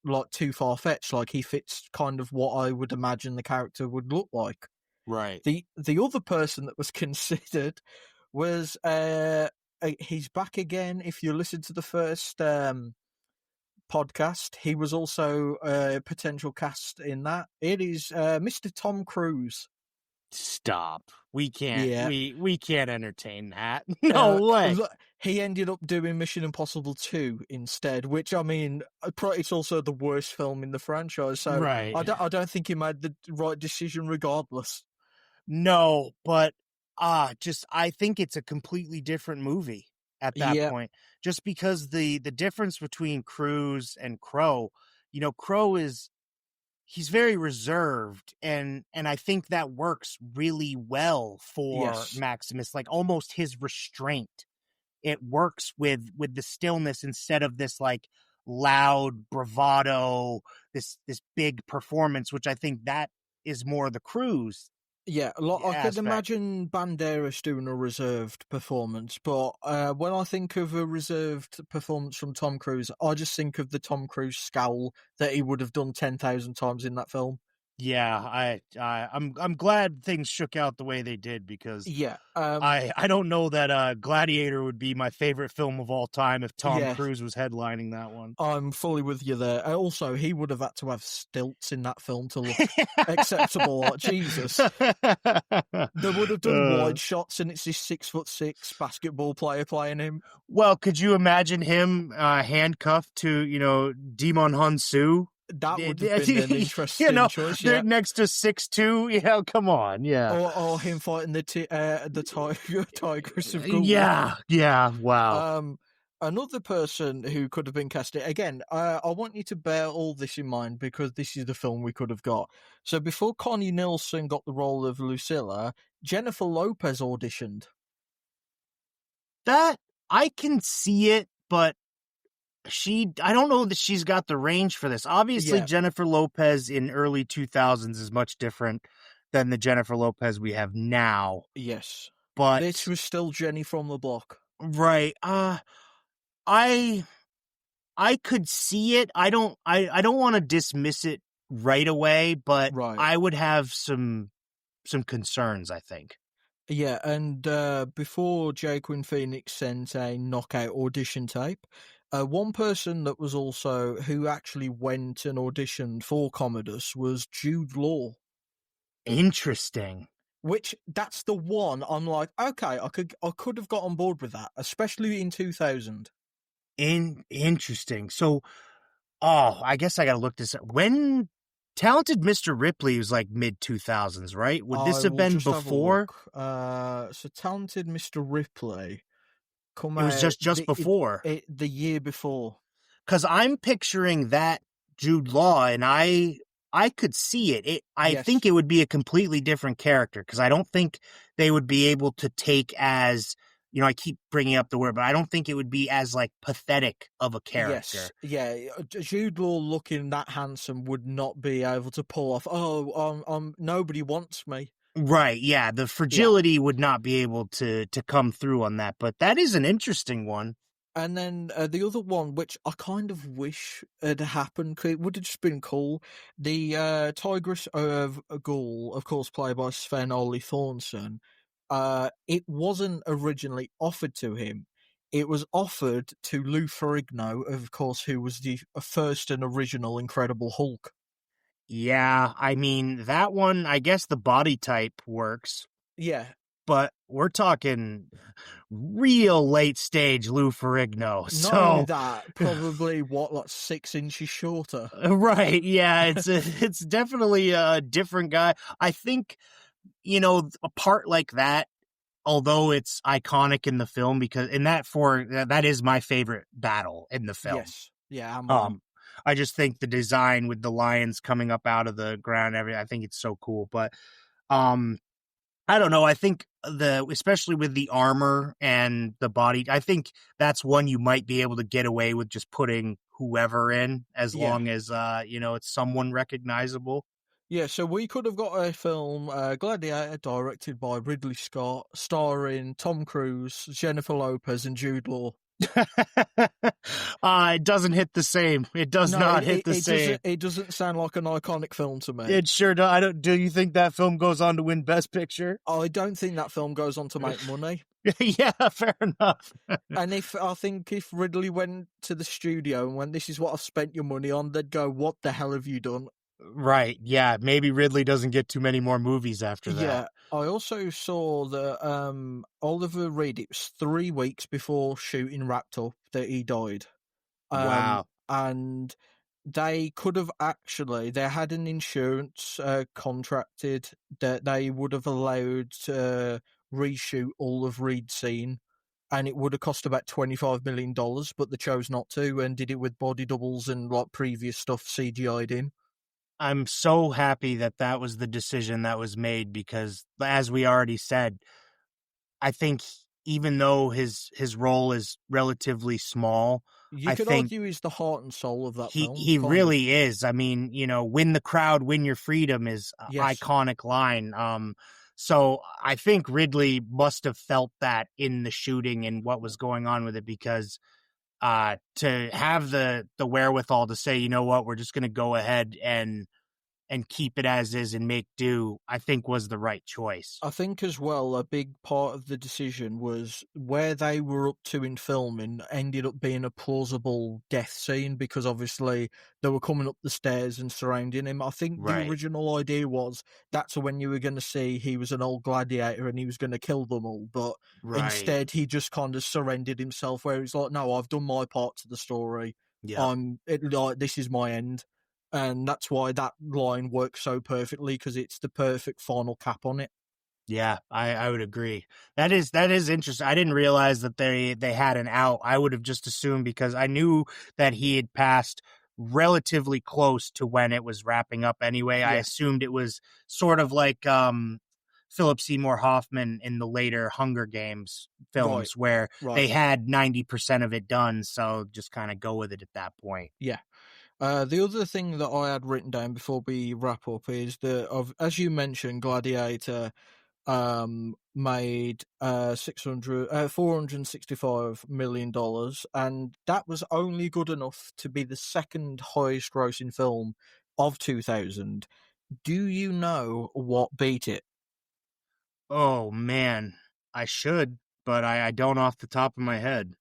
like too far fetched. Like he fits kind of what I would imagine the character would look like. Right. The other person that was considered was he's back again. If you listen to the first podcast, he was also a potential cast in that. It is Mr. Tom Cruise. Stop. We can't Yeah. we can't entertain that. No way. Look, he ended up doing Mission Impossible 2 instead, which I mean, it's also the worst film in the franchise. So Right. I don't think he made the right decision, regardless. No, but just I think it's a completely different movie at that Yeah, point. Just because the difference between Cruise and Crow, Crow is he's very reserved, and I think that works really well for yes, Maximus, like almost his restraint. It works with the stillness instead of this like loud bravado, this big performance, which I think that is more the cruise Yeah, like I could aspect. imagine Banderas doing a reserved performance, but when I think of a reserved performance from Tom Cruise, I just think of the Tom Cruise scowl that he would have done 10,000 times in that film. Yeah, I'm glad things shook out the way they did, because Yeah, I don't know that Gladiator would be my favorite film of all time if Tom yeah, Cruise was headlining that one. I'm fully with you there. Also, he would have had to have stilts in that film to look acceptable. Like, Jesus, they would have done Uh, wide shots, and it's this 6'6" basketball player playing him. well, could you imagine him handcuffed to, Demon Hunsu? That would have been an You interesting know, choice. they're Yeah. next to 6'2". Come on, yeah. Or him fighting the tiger, Tigress of Gaul. Yeah, wow. Um, Another person who could have been casted again. I want you to bear all this in mind because this is the film we could have got. So before Connie Nielsen got the role of Lucilla, Jennifer Lopez auditioned. That, I can see it, but I don't know that she's got the range for this. Obviously, Yeah, Jennifer Lopez in early 2000s is much different than the Jennifer Lopez we have now. yes. This But was still Jenny from the block. right, I I could see it. I don't want to dismiss it right away, but Right. I would have some concerns, I think. Yeah, and before Joaquin Phoenix sent a knockout audition tape, one person that was also who actually went and auditioned for Commodus was Jude Law. Interesting. Which that's the one I'm like, okay, I could have got on board with that, especially in 2000. Interesting. So, oh, I guess I got to look this up. When Talented Mr. Ripley was like mid 2000s, right? Would this I have will been just have a before? look. So Talented Mr. Ripley come It was out just before. the year before. Cuz I'm picturing that Jude Law, and I could see it. I think Yes, it would be a completely different character, cuz I don't think they would be able to take as, I keep bringing up the word, but I don't think it would be as like pathetic of a yes, character. yeah. Jude Law looking that handsome would not be able to pull off. Oh, nobody wants me. Right, yeah, the Yeah. fragility would not be able to come through on that, but that is an interesting one. And then the other one, which I kind of wish had happened, 'cause it would have just been cool. The Tigress of Gaul, of course, played by Sven Ole Thornson. It wasn't originally offered to him. It was offered to Lou Ferrigno, of course, who was the first and original Incredible Hulk. Yeah, I mean, that one, I guess the body type works, Yeah, but we're talking real late stage Lou Ferrigno. not only So, that, probably what, like 6 inches shorter. right, yeah, it's definitely a different guy. I think, a part like that, although it's iconic in the film, because in that is my favorite battle in the film. Yes, yeah, and mine. Um, I just think the design with the lions coming up out of the ground, I think it's so cool. But um, I don't know. I think especially with the armor and the body, I think that's one you might be able to get away with just putting whoever in, as Yeah. long as it's someone recognizable. Yeah, so we could have got a film, Gladiator, directed by Ridley Scott, starring Tom Cruise, Jennifer Lopez, and Jude Law. It doesn't hit the same. It does No, not hit the it same. doesn't. It doesn't sound like an iconic film to me. It sure does. I don't. Do you think that film goes on to win Best Picture? I don't think that film goes on to make money. Yeah, fair enough. And I think if Ridley went to the studio and went, "This is what I've spent your money on," they'd go, "What the hell have you done?" Right. Yeah. Maybe Ridley doesn't get too many more movies after that. Yeah, I also saw that Oliver Reed. It was 3 weeks before shooting wrapped up that he died. Wow. And they could have they had an insurance contracted that they would have allowed to reshoot all of Reed's scene, and it would have cost about $25 million, but they chose not to and did it with body doubles and like previous stuff CGI'd in. I'm so happy that that was the decision that was made, because, as we already said, I think even though his role is relatively small, You I could think argue he's the heart and soul of that film, he kind of. really is. I mean, win the crowd, win your freedom is a Yes, iconic line. So I think Ridley must have felt that in the shooting and what was going on with it, because to have the wherewithal to say, you know what, we're just going to go ahead and keep it as is and make do, I think was the right choice. I think as well a big part of the decision was where they were up to in filming ended up being a plausible death scene, because obviously they were coming up the stairs and surrounding him. I think the Right. original idea was that's when you were going to see he was an old gladiator and he was going to kill them all, but Right. instead he just kind of surrendered himself, where he's like, no, I've done my part to the story. Yep. This is my end. And that's why that line works so perfectly, because it's the perfect final cap on it. Yeah, I would agree. That is interesting. I didn't realize that they had an out. I would have just assumed, because I knew that he had passed relatively close to when it was wrapping up anyway. I Yeah, assumed it was sort of like Philip Seymour Hoffman in the later Hunger Games right, films, where right. they had 90% of it done, so just kind of go with it at that point. Yeah. The other thing that I had written down before we wrap up is as you mentioned, Gladiator made 465 million dollars, and that was only good enough to be the second highest grossing film of 2000. Do you know what beat it? Oh man, I should, but I don't off the top of my head.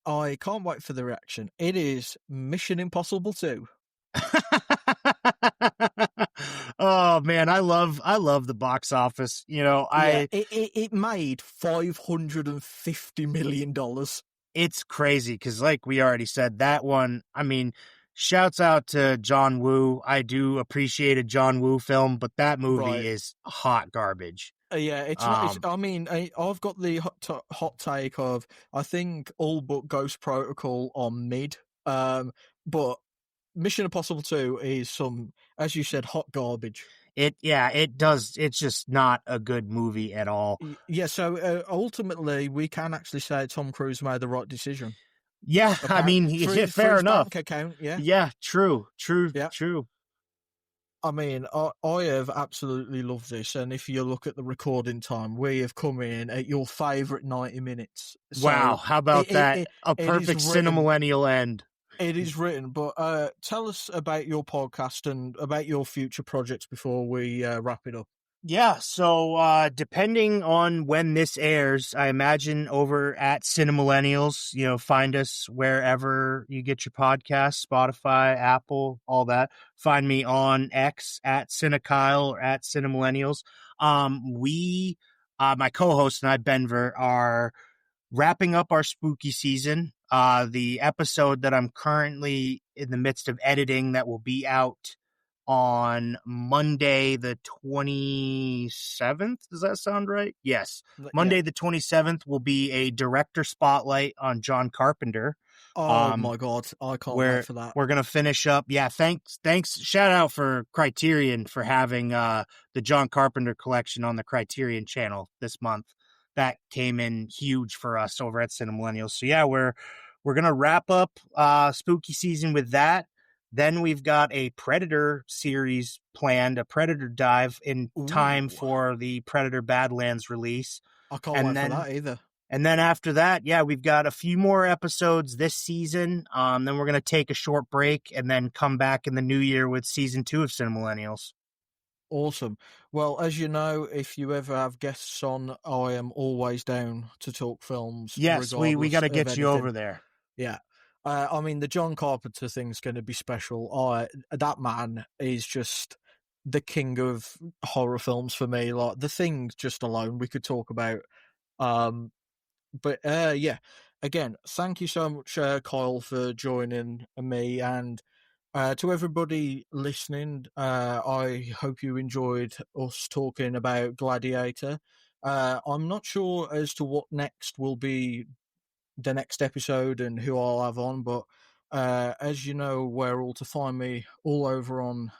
I can't wait for the reaction. It is Mission Impossible 2. Oh man, I love the box office. Yeah, I it made $550 million. it's crazy because, like we already said, that one. I mean, shouts out to John Woo. I do appreciate a John Woo film, but that movie Right. is hot garbage. Yeah, it's not. Um, I mean, I've got the hot take of I think all but Ghost Protocol on mid. But Mission Impossible 2 is as you said, hot garbage. it does. It's just not a good movie at all. Yeah, so ultimately, we can actually say Tom Cruise made the right decision. Yeah, I Apparent mean, for fair his bank enough. account. Yeah, Yeah, true, true, yeah. true. I mean, I have absolutely loved this, and if you look at the recording time, we have come in at your favourite 90 minutes. Wow, So how it about it, that? it, A it is perfect written. cinemillennial end. It is written. But tell us about your podcast and about your future projects before we wrap it up. Yeah, so depending on when this airs, I imagine over at Cinemillennials, find us wherever you get your podcasts, Spotify, Apple, all that. Find me on X at CineKyle or at Cinemillennials. My co-host and I, Benver, are wrapping up our spooky season. The episode that I'm currently in the midst of editing that will be out on Monday the 27th. Does that sound right? Yes. Yeah. Monday the 27th will be a director spotlight on John Carpenter. Oh Um, my god, I can't wait where for that. we're gonna finish up. Yeah, thanks. Shout out for Criterion for having the John Carpenter collection on the Criterion channel this month. That came in huge for us over at Cinemillennials. So yeah, we're gonna wrap up spooky season with that. Then we've got a Predator series planned, a Predator dive in time Ooh, for the Predator Badlands release. I can't And wait for then that either. and then after that, yeah, we've got a few more episodes this season. Then we're going to take a short break and then come back in the new year with season 2 of Cinemillennials. Awesome. Well, as you know, if you ever have guests on, I am always down to talk films, Yes, we got regardless to of get you anything. over there. Yeah. I mean, the John Carpenter thing's going to be special. That man is just the king of horror films for me. Like, the thing just alone we could talk about. Um, but yeah, again, thank you so much, Kyle, for joining me, and to everybody listening. I hope you enjoyed us talking about Gladiator. I'm not sure as to what next will be the next episode and who I'll have on, but as you know, where all to find me all over on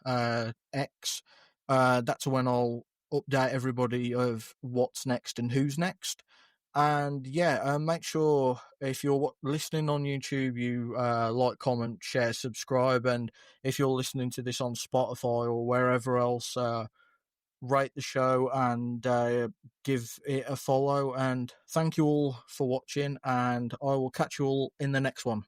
X. That's when I'll update everybody of what's next and who's next. And yeah, make sure if you're listening on YouTube, you like, comment, share, subscribe, and if you're listening to this on Spotify or wherever else, rate the show and give it a follow. And thank you all for watching, and I will catch you all in the next one.